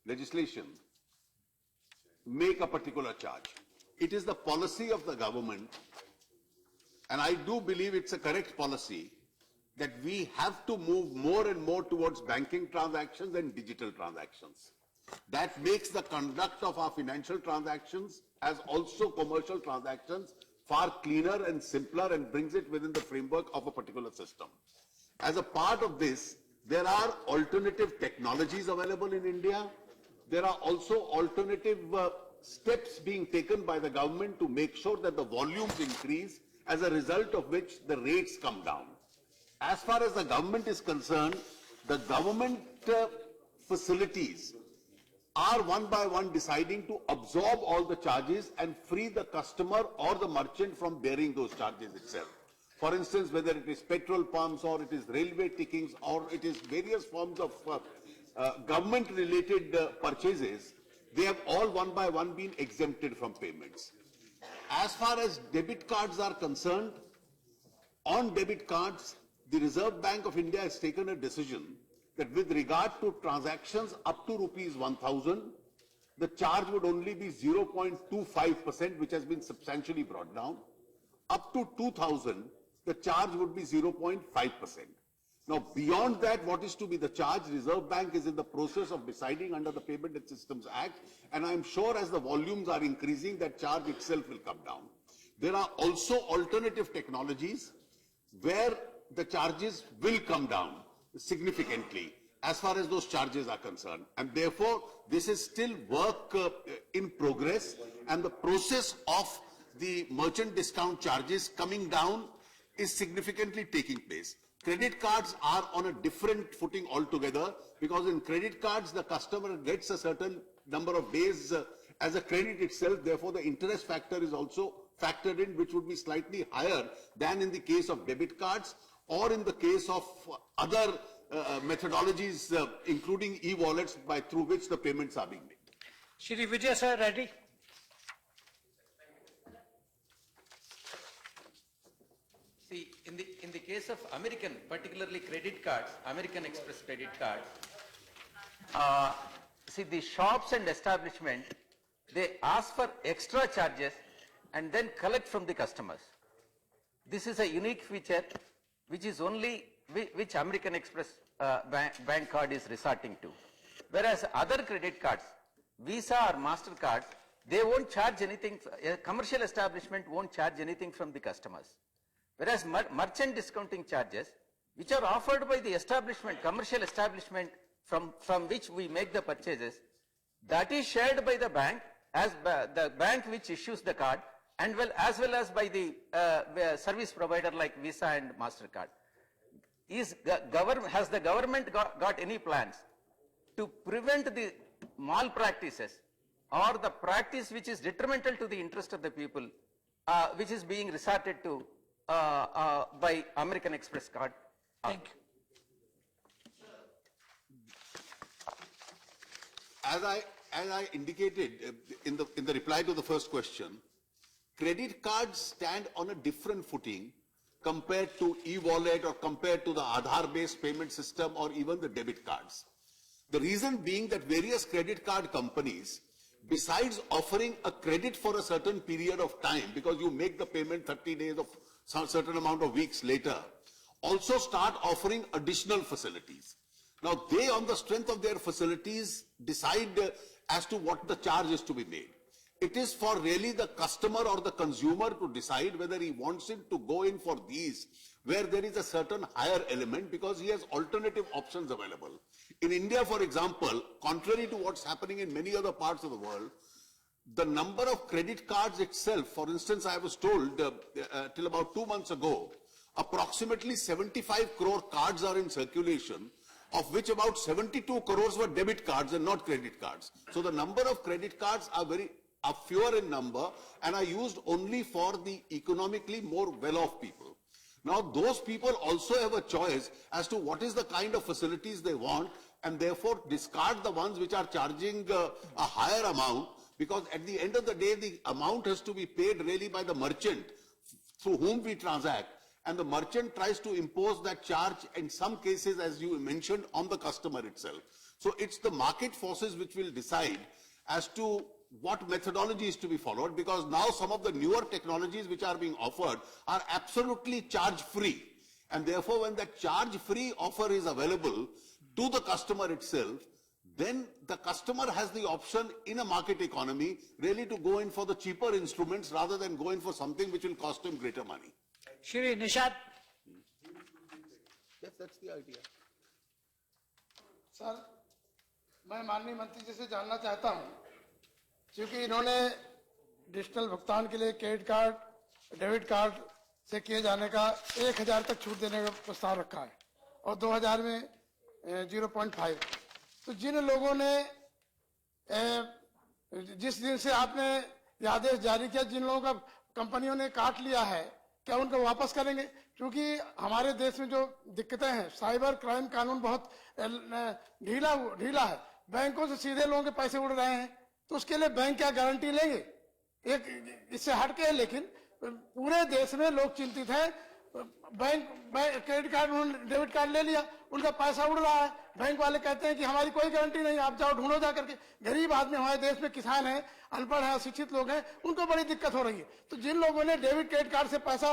legislation, make a particular charge. It is the policy of the government, and I do believe it's a correct policy, that we have to move more and more towards banking transactions and digital transactions. That makes the conduct of our financial transactions as also commercial transactions far cleaner and simpler and brings it within the framework of a particular system. As a part of this, there are alternative technologies available in India. There are also alternative steps being taken by the government to make sure that the volumes increase, as a result of which the rates come down. As far as the government is concerned, the government facilities are one by one deciding to absorb all the charges and free the customer or the merchant from bearing those charges itself. For instance, whether it is petrol pumps or it is railway tickets or it is various forms of government-related purchases, they have all one by one been exempted from payments. As far as debit cards are concerned, on debit cards, the Reserve Bank of India has taken a decision that with regard to transactions up to rupees 1,000, the charge would only be 0.25%, which has been substantially brought down. Up to 2,000, the charge would be 0.5%. Now, beyond that, what is to be the charge? Reserve Bank is in the process of deciding under the Payment and Systems Act, and I'm sure as the volumes are increasing, that charge itself will come down. There are also alternative technologies where the charges will come down significantly as far as those charges are concerned. And therefore, this is still work in progress, and the process of the merchant discount charges coming down is significantly taking place. Credit cards are on a different footing altogether, because in credit cards, the customer gets a certain number of days as a credit itself. Therefore, the interest factor is also factored in, which would be slightly higher than in the case of debit cards or in the case of other methodologies, including e-wallets through which the payments are being made. Shri Vijay sir, ready? See, in the case of American, particularly credit cards, American Express credit cards, see the shops and establishment, they ask for extra charges and then collect from the customers. This is a unique feature which is only which American Express bank card is resorting to. Whereas other credit cards, Visa or MasterCard, they won't charge anything, a commercial establishment won't charge anything from the customers. Whereas merchant discounting charges, which are offered by the establishment, commercial establishment from which we make the purchases, that is shared by the bank as the bank which issues the card, and as well as by the service provider like Visa and MasterCard. Has the government got any plans to prevent the malpractices or the practice which is detrimental to the interest of the people, which is being resorted to by American Express card? Thank you. As I indicated in the reply to the first question, credit cards stand on a different footing compared to e-wallet or compared to the Aadhaar-based payment system or even the debit cards. The reason being that various credit card companies, besides offering a credit for a certain period of time, because you make the payment 30 days of some certain amount of weeks later, also start offering additional facilities. Now, they, on the strength of their facilities, decide as to what the charge is to be made. It is for really the customer or the consumer to decide whether he wants it to go in for these, where there is a certain higher element, because he has alternative options available. In India, for example, contrary to what's happening in many other parts of the world, the number of credit cards itself, for instance, I was told till about 2 months ago, approximately 75 crore cards are in circulation, of which about 72 crores were debit cards and not credit cards. So the number of credit cards are fewer in number and are used only for the economically more well-off people. Now, those people also have a choice as to what is the kind of facilities they want, and therefore discard the ones which are charging a higher amount, because at the end of the day, the amount has to be paid really by the merchant through whom we transact, and the merchant tries to impose that charge in some cases, as you mentioned, on the customer itself. So it's the market forces which will decide as to what methodology is to be followed, because now some of the newer technologies which are being offered are absolutely charge-free. And therefore, when that charge-free offer is available to the customer itself, then the customer has the option in a market economy really to go in for the cheaper instruments rather than go in for something which will cost him greater money. Shri Nishad. Yes, that's the idea. Sir, मैं माननीय मंत्री जी से जानना चाहता हूं, क्योंकि इन्होंने digital भुगतान के लिए क्रेडिट कार्ड, डेबिट कार्ड से किए जाने का 1000 तक छूट देने का प्रस्ताव रखा है और 2000 में 0.5। तो जिन लोगों ने जिस दिन से आपने यह आदेश जारी किया, जिन लोगों का कंपनियों ने काट लिया है, क्या उनको वापस करेंगे? क्योंकि हमारे देश में जो दिक्कतें हैं, साइबर क्राइम कानून बहुत ढीला है, बैंकों से सीधे लोगों के पैसे उड़ रहे हैं, तो उसके लिए बैंक क्या गारंटी लेंगे? एक इससे हटके है, लेकिन पूरे देश में लोग चिंतित हैं। Bank credit card, debit card ले लिया, उनका पैसा उड़ रहा है, बैंक वाले कहते हैं कि हमारी कोई गारंटी नहीं, आप जाओ ढूंढो जा करके। गरीब आदमी हमारे देश में, किसान हैं, अनपढ़ हैं, अशिक्षित लोग हैं, उनको बड़ी दिक्कत हो रही है। तो जिन लोगों ने डेबिट क्रेडिट कार्ड से पैसा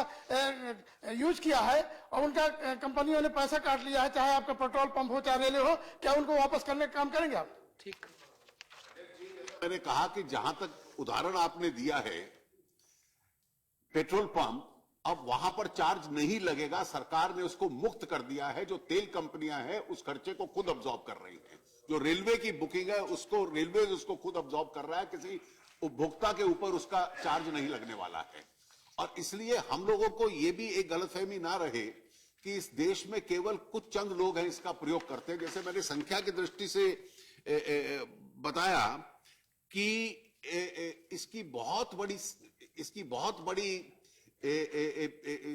यूज किया है और उनका कंपनियों ने पैसा काट लिया है, चाहे आपका पेट्रोल पंप हो चाहे रेलवे हो, क्या उनको वापस करने का काम करेंगे आप? ठीक, मैंने कहा कि जहां तक उदाहरण आपने दिया है पेट्रोल पंप, अब वहां पर चार्ज नहीं लगेगा, सरकार ने उसको मुक्त कर दिया है। जो तेल कंपनियां हैं उस खर्चे को खुद अब्सॉर्ब कर रही हैं। जो रेलवे की बुकिंग है उसको रेलवे उसको खुद अब्सॉर्ब कर रहा है, किसी उपभोक्ता के ऊपर उसका चार्ज नहीं लगने वाला है। और इसलिए हम लोगों को ये भी एक गलतफहमी ना रहे कि इस देश में केवल कुछ चंद लोग हैं इसका प्रयोग करते हैं। जैसे मैंने संख्या की दृष्टि से बताया कि इसकी बहुत बड़ी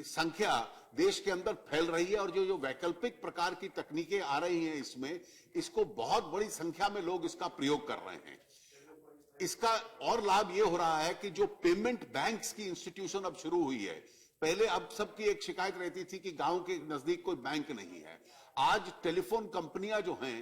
संख्या देश के अंदर फैल रही है, और जो वैकल्पिक प्रकार की तकनीकें आ रही हैं इसमें, इसको बहुत बड़ी संख्या में लोग इसका प्रयोग कर रहे हैं। इसका और लाभ ये हो रहा है कि जो पेमेंट बैंक्स की इंस्टीट्यूशन अब शुरू हुई है, पहले अब सबकी एक शिकायत रहती थी कि गांव के नजदीक कोई बैंक नहीं है। आज टेलीफोन कंपनियां जो हैं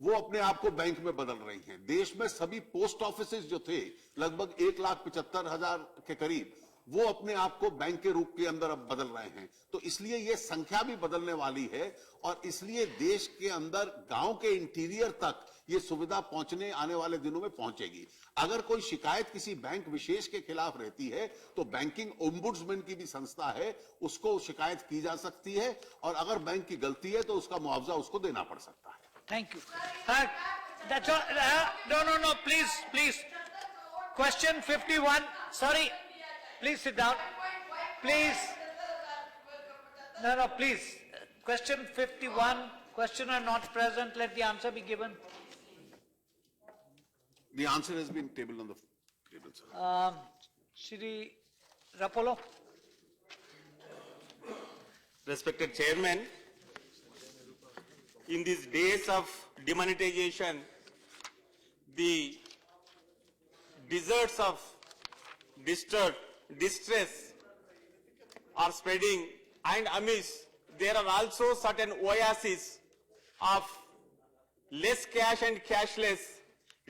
वो अपने आप को बैंक में बदल रही हैं। देश में सभी पोस्ट ऑफिसेज जो थे लगभग 1,75,000 के करीब, वो अपने आप को बैंक के रूप के अंदर अब बदल रहे हैं। तो इसलिए ये संख्या भी बदलने वाली है, और इसलिए देश के अंदर गांव के इंटीरियर तक ये सुविधा पहुंचने आने वाले दिनों में पहुंचेगी। अगर कोई शिकायत किसी बैंक विशेष के खिलाफ रहती है तो बैंकिंग ओम्बुड्समैन की भी संस्था है, उसको शिकायत की जा सकती है, और अगर बैंक की गलती है तो उसका मुआवजा उसको देना पड़ सकता है। Thank you. That's all. No, please. Question 51. Sorry. Please sit down. Please. No, please. Question 51. Questioner not present. Let the answer be given. The answer has been tabled on the table, sir. Shri Rapolo. Respected Chairman, in these days of demonetization, the deserts of distress are spreading, and amidst there are also certain oases of less cash and cashless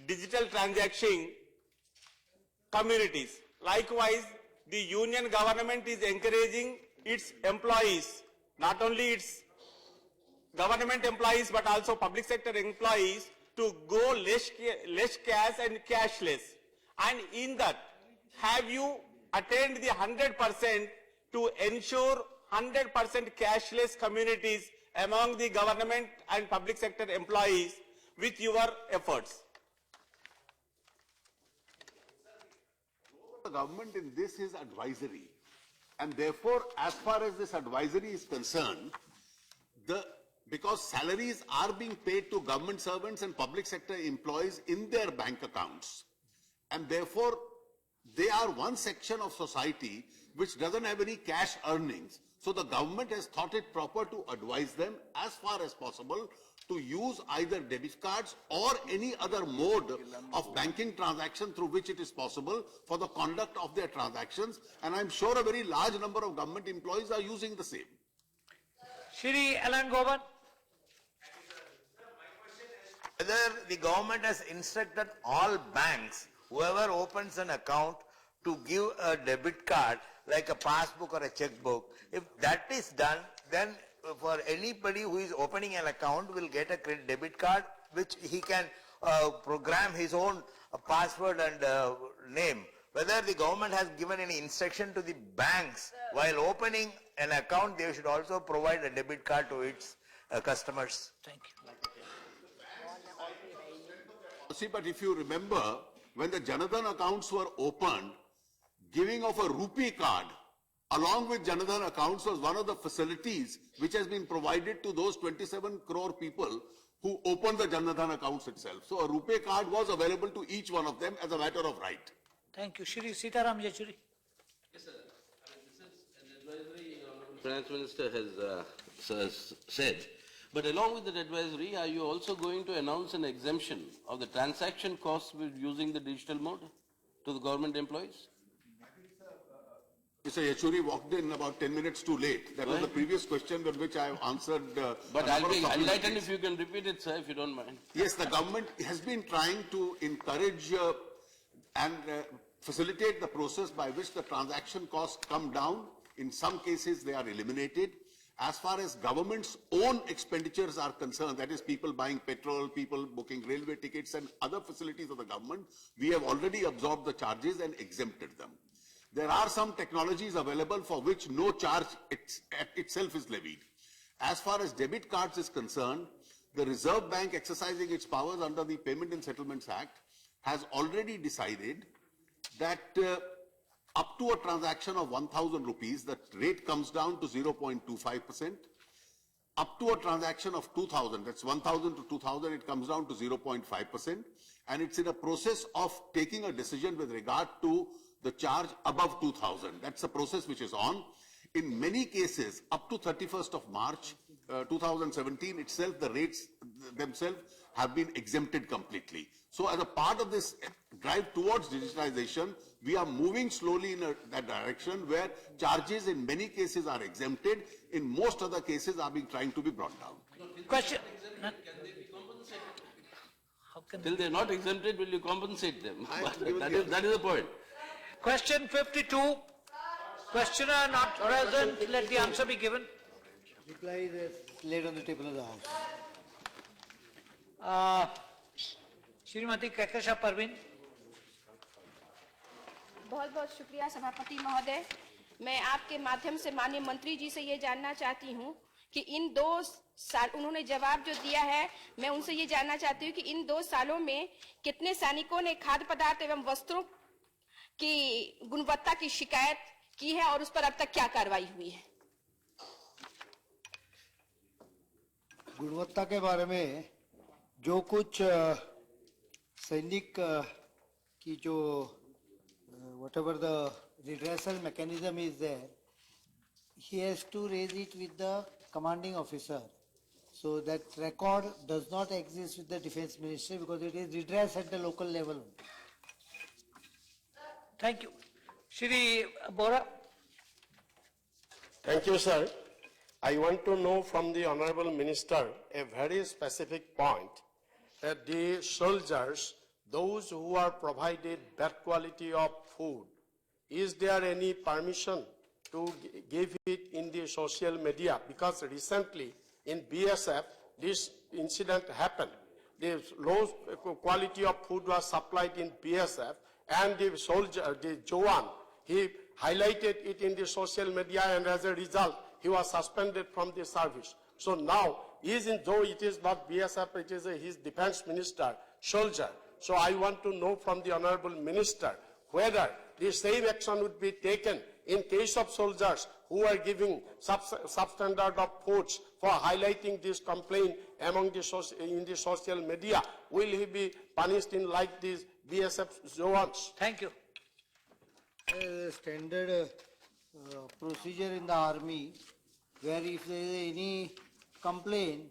digital transaction communities. Likewise, the union government is encouraging its employees, not only its government employees but also public sector employees, to go less cash and cashless. And in that, have you attained the 100% to ensure 100% cashless communities among the government and public sector employees with your efforts? The government in this is advisory, and therefore, as far as this advisory is concerned, because salaries are being paid to government servants and public sector employees in their bank accounts, and therefore they are one section of society which doesn't have any cash earnings. So the government has thought it proper to advise them as far as possible to use either debit cards or any other mode of banking transaction through which it is possible for the conduct of their transactions. And I'm sure a very large number of government employees are using the same. Shri Alan Goban. Whether the government has instructed all banks, whoever opens an account, to give a debit card like a passbook or a checkbook. If that is done, then for anybody who is opening an account will get a debit card which he can program his own password and name. Whether the government has given any instruction to the banks while opening an account, they should also provide a debit card to its customers. Thank you. See, but if you remember, when the Janadhan accounts were opened, giving of a rupee card along with Janadhan accounts was one of the facilities which has been provided to those 27 crore people who opened the Janadhan accounts itself. So a rupee card was available to each one of them as a matter of right. Thank you. Shri Sitaram Yechuri. Yes, sir. This is an advisory Finance Minister has said. But along with that advisory, are you also going to announce an exemption of the transaction costs with using the digital mode to the government employees? Mr. Yechuri walked in about 10 minutes too late. That was the previous question on which I have answered. But I'll be enlightened if you can repeat it, sir, if you don't mind. Yes, the government has been trying to encourage and facilitate the process by which the transaction costs come down. In some cases, they are eliminated. As far as government's own expenditures are concerned, that is people buying petrol, people booking railway tickets and other facilities of the government, we have already absorbed the charges and exempted them. There are some technologies available for which no charge itself is levied. As far as debit cards is concerned, the Reserve Bank, exercising its powers under the Payment and Settlements Act, has already decided that up to a transaction of 1,000 rupees, the rate comes down to 0.25%. Up to a transaction of 2,000, that's 1,000 to 2,000, it comes down to 0.5%. And it's in a process of taking a decision with regard to the charge above 2,000. That's a process which is on. In many cases, up to 31st of March 2017 itself, the rates themselves have been exempted completely. So as a part of this drive towards digitization, we are moving slowly in that direction where charges in many cases are exempted, in most other cases are being trying to be brought down. Question. Till they're not exempted, will you compensate them? That is the point. Question 52. Questioner not present. Let the answer be given. Reply is laid on the table of the House. Shrimati Kahkasha Parveen. बहुत बहुत शुक्रिया सभापति महोदय. मैं आपके माध्यम से माननीय मंत्री जी से ये जानना चाहती हूँ कि इन 2 साल उन्होंने जवाब जो दिया है, मैं उनसे ये जानना चाहती हूँ कि इन 2 सालों में कितने सैनिकों ने खाद्य पदार्थ एवं वस्त्रों की गुणवत्ता की शिकायत की है और उस पर अब तक क्या कार्रवाई हुई है. गुणवत्ता के बारे में जो कुछ सैनिक की जो whatever the redressal mechanism is there, he has to raise it with the commanding officer. So that record does not exist with the defense ministry because it is redressed at the local level. Thank you. Shri Bora. Thank you, sir. I want to know from the Honorable Minister a very specific point that the soldiers, those who are provided bad quality of food, is there any permission to give it in the social media? Because recently in BSF, this incident happened. The low quality of food was supplied in BSF and the soldier, the Jawan, he highlighted it in the social media and as a result, he was suspended from the service. So now, though it is not BSF, it is his defense minister, soldier. So I want to know from the Honorable Minister whether the same action would be taken in case of soldiers who are giving substandard of foods for highlighting this complaint among in the social media. Will he be punished in like these BSF Jawans? Thank you. Standard procedure in the army where if there is any complaint,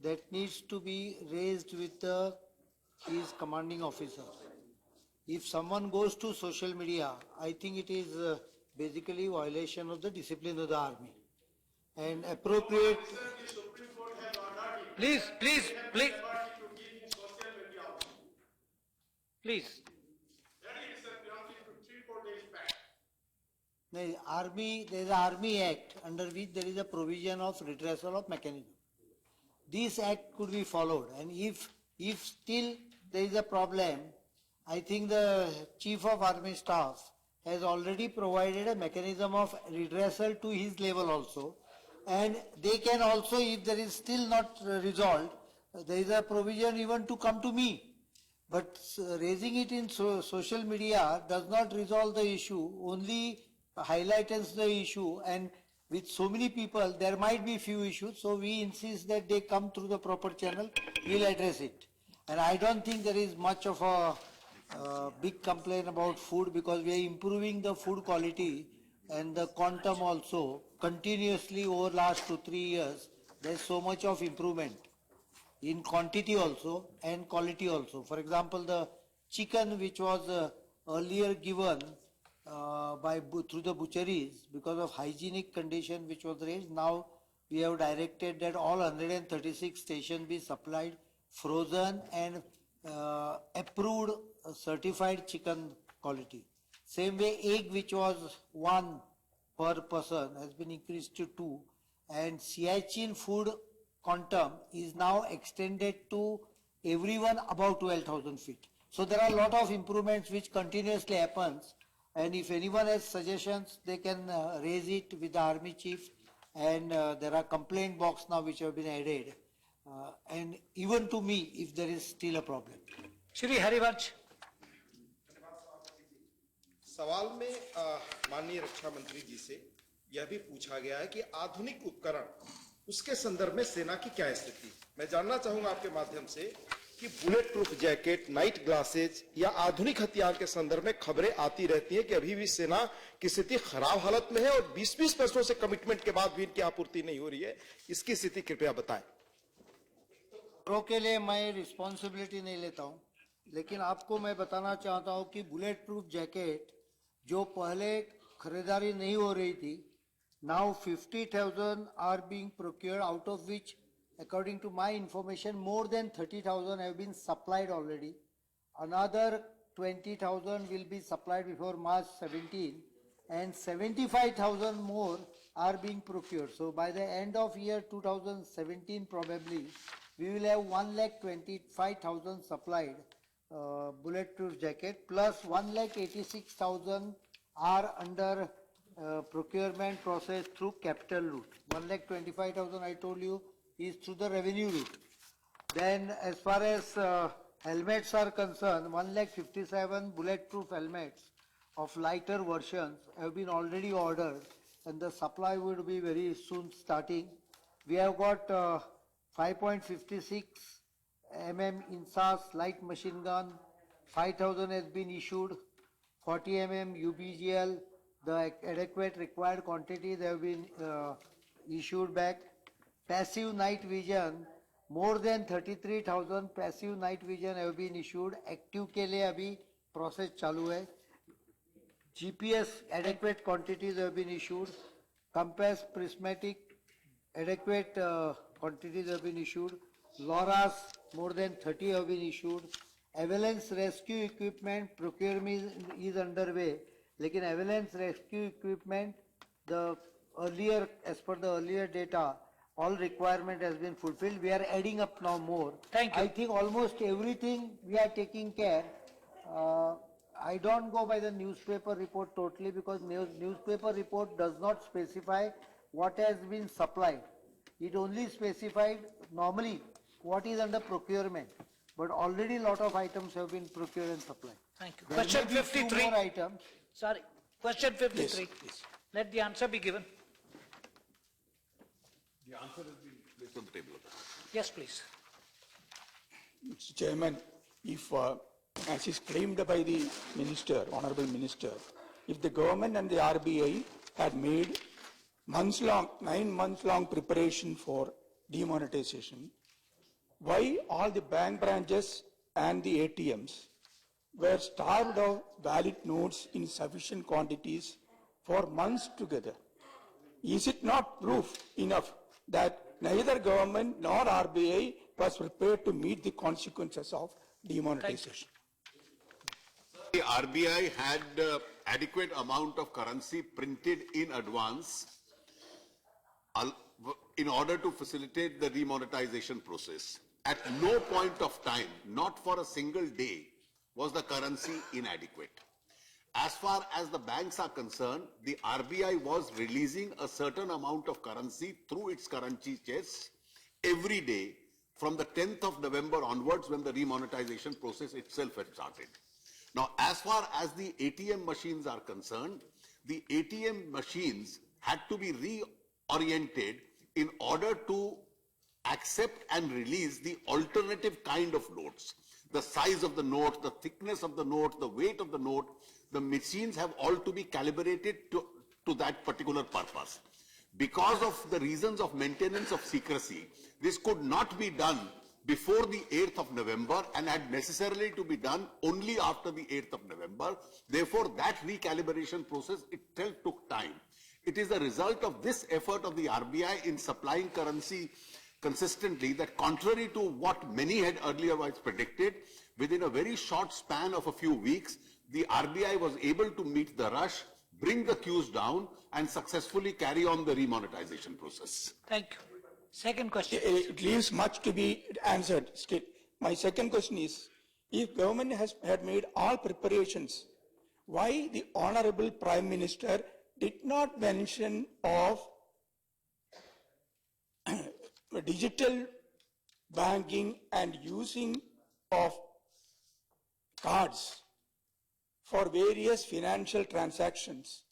that needs to be raised with his commanding officer. If someone goes to social media, I think it is basically violation of the discipline of the army. And appropriate. Please. Please. There is an Army Act under which there is a provision of redressal of mechanism. This act could be followed, and if still there is a problem, I think the Chief of Army Staff has already provided a mechanism of redressal to his level also, and they can also, if there is still not resolved, there is a provision even to come to me. But raising it in social media does not resolve the issue, only highlights the issue, and with so many people, there might be few issues, so we insist that they come through the proper channel, we'll address it. And I don't think there is much of a big complaint about food, because we are improving the food quality and the quantum also continuously over last 2-3 years. There's so much of improvement in quantity also and quality also. For example, the chicken which was earlier given through the butcheries, because of hygienic condition which was raised, now we have directed that all 136 stations be supplied frozen and approved certified chicken quality. Same way, egg which was 1 per person has been increased to 2, and Siachen food quantum is now extended to everyone above 12,000 feet. So there are a lot of improvements which continuously happens. And if anyone has suggestions, they can raise it with the Army Chief, and there are complaint box now which have been added, and even to me if there is still a problem. Shri Harivansh. सवाल में माननीय रक्षा मंत्री जी से यह भी पूछा गया है कि आधुनिक उपकरण उसके संदर्भ में सेना की क्या स्थिति। मैं जानना चाहूंगा आपके माध्यम से कि bullet proof jacket, night glasses या आधुनिक हथियार के संदर्भ में खबरें आती रहती हैं कि अभी भी सेना की स्थिति खराब हालत में है और 20-20 वर्षों से कमिटमेंट के बाद भी इनकी आपूर्ति नहीं हो रही है। इसकी स्थिति कृपया बताएं। के लिए मैं रिस्पॉन्सिबिलिटी नहीं लेता हूं, लेकिन आपको मैं बताना चाहता हूं कि बुलेट प्रूफ जैकेट जो पहले खरीदारी नहीं हो रही थी, now 50,000 are being procured, out of which, according to my information, more than 30,000 have been supplied already. Another 20,000 will be supplied before March 17, and 75,000 more are being procured. So by the end of year 2017 probably, we will have 1,25,000 supplied bulletproof jacket, plus 1,86,000 are under procurement process through capital route. 1,25,000 I told you is through the revenue route. Then as far as helmets are concerned, 1,57,000 bulletproof helmets of lighter versions have been already ordered, and the supply would be very soon starting. We have got 5.56 mm INSAS light machine gun, 5,000 has been issued, 40 mm UBGL, the adequate required quantities have been issued back. Passive night vision, more than 33,000 passive night vision have been issued. Active के लिए अभी process चालू है. GPS adequate quantities have been issued. Compass prismatic adequate quantities have been issued. LORAS more than 30 have been issued. Avalanche rescue equipment procurement is underway. लेकिन avalanche rescue equipment, the earlier, as per the earlier data, all requirement has been fulfilled. We are adding up now more. Thank you. I think almost everything we are taking care. I don't go by the newspaper report totally, because newspaper report does not specify what has been supplied. It only specified normally what is under procurement. But already lot of items have been procured and supplied. Thank you. There Question may be few 53. more items. Sorry. Question 53. Let the answer be given. The answer has been placed on the table. Yes, please. Mr. Chairman, if, as is claimed by the Minister, Honorable Minister, if the government and the RBI had made 9-month-long preparation for demonetization, why all the bank branches and the ATMs were starved of valid notes in sufficient quantities for months together? Is it not proof enough that neither government nor RBI was prepared to meet the consequences of demonetization? The RBI had adequate amount of currency printed in advance in order to facilitate the demonetization process. At no point of time, not for a single day, was the currency inadequate. As far as the banks are concerned, the RBI was releasing a certain amount of currency through its currency chests every day from the 10th of November onwards, when the demonetization process itself had started. Now, as far as the ATM machines are concerned, the ATM machines had to be reoriented in order to accept and release the alternative kind of notes. The size of the note, the thickness of the note, the weight of the note, the machines have all to be calibrated to that particular purpose. Because of the reasons of maintenance of secrecy, this could not be done before the 8th of November and had necessarily to be done only after the 8th of November. Therefore, that recalibration process itself took time. It is a result of this effort of the RBI in supplying currency consistently that, contrary to what many had earlier predicted, within a very short span of a few weeks, the RBI was able to meet the rush, bring the queues down, and successfully carry on the remonetization process. Thank you. Second question. It leaves much to be answered still. My second question is, if government had made all preparations, why the Honorable Prime Minister did not mention of digital banking and using of cards for various financial transactions,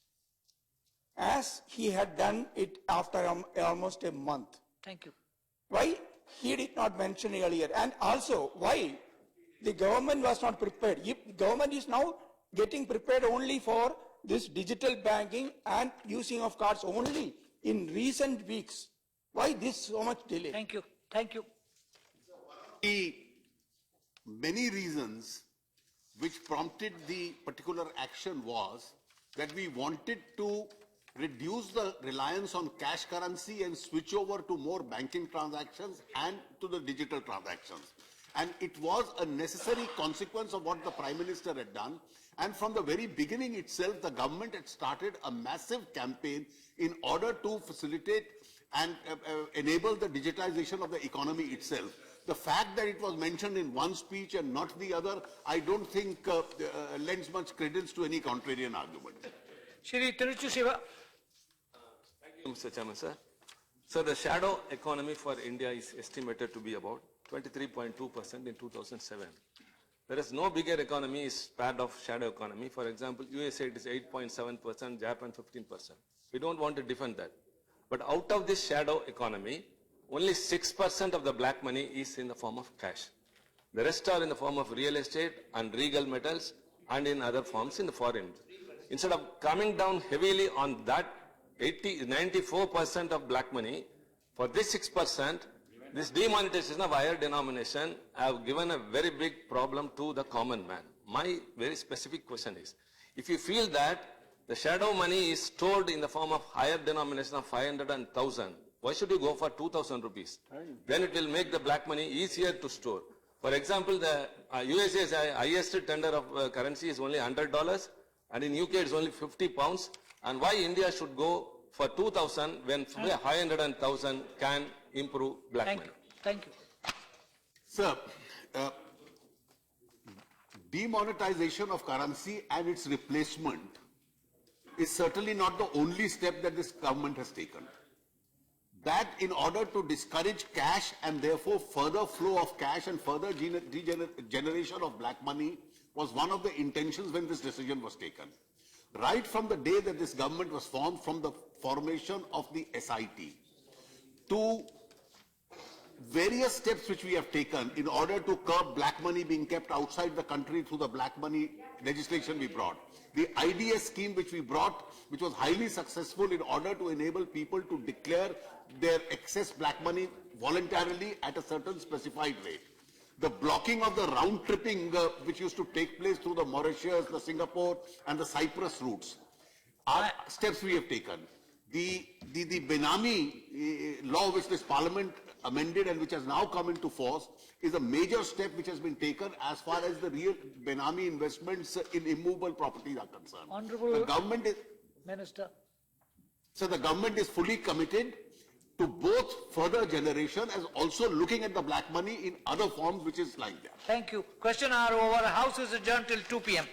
as he had done it after almost a month? Thank you. Why he did not mention earlier? And also, why the government was not prepared? If the government is now getting prepared only for this digital banking and using of cards only in recent weeks, why this so much delay? Thank you. Thank you. The many reasons which prompted the particular action was that we wanted to reduce the reliance on cash currency and switch over to more banking transactions and to the digital transactions. And it was a necessary consequence of what the Prime Minister had done. And from the very beginning itself, the government had started a massive campaign in order to facilitate and enable the digitization of the economy itself. The fact that it was mentioned in one speech and not the other, I don't think lends much credence to any contrarian argument. Shri Tiruchu Siva. Thank you, Mr. Chairman, sir. So the shadow economy for India is estimated to be about 23.2% in 2007. Whereas no bigger economy is part of shadow economy. For example, USA it is 8.7%, Japan 15%. We don't want to defend that. But out of this shadow economy, only 6% of the black money is in the form of cash. The rest are in the form of real estate and regal metals and in other forms in the foreign. Instead of coming down heavily on that 94% of black money, for this 6%, this demonetization of higher denomination have given a very big problem to the common man. My very specific question is, if you feel that the shadow money is stored in the form of higher denomination of 500 and 1000, why should you go for 2000 rupees? Then it will make the black money easier to store. For example, the USA's highest tender of currency is only $100, and in UK it's only 50 pounds. And why India should go for 2000 when 500 and 1000 can improve black money? Thank you. Sir, demonetization of currency and its replacement is certainly not the only step that this government has taken. That in order to discourage cash and therefore further flow of cash and further generation of black money was one of the intentions when this decision was taken. Right from the day that this government was formed, from the formation of the SIT to various steps which we have taken in order to curb black money being kept outside the country through the black money legislation we brought. The IDS scheme which we brought, which was highly successful in order to enable people to declare their excess black money voluntarily at a certain specified rate. The blocking of the round tripping which used to take place through the Mauritius, the Singapore and the Cyprus routes are steps we have taken. The Benami law which this parliament amended and which has now come into force is a major step which has been taken as far as the real Benami investments in immovable properties are concerned. Honorable the government is, Minister. So the government is fully committed to both further generation as also looking at the black money in other forms which is like that. Thank you. Question hour over. House is adjourned till 2 p.m.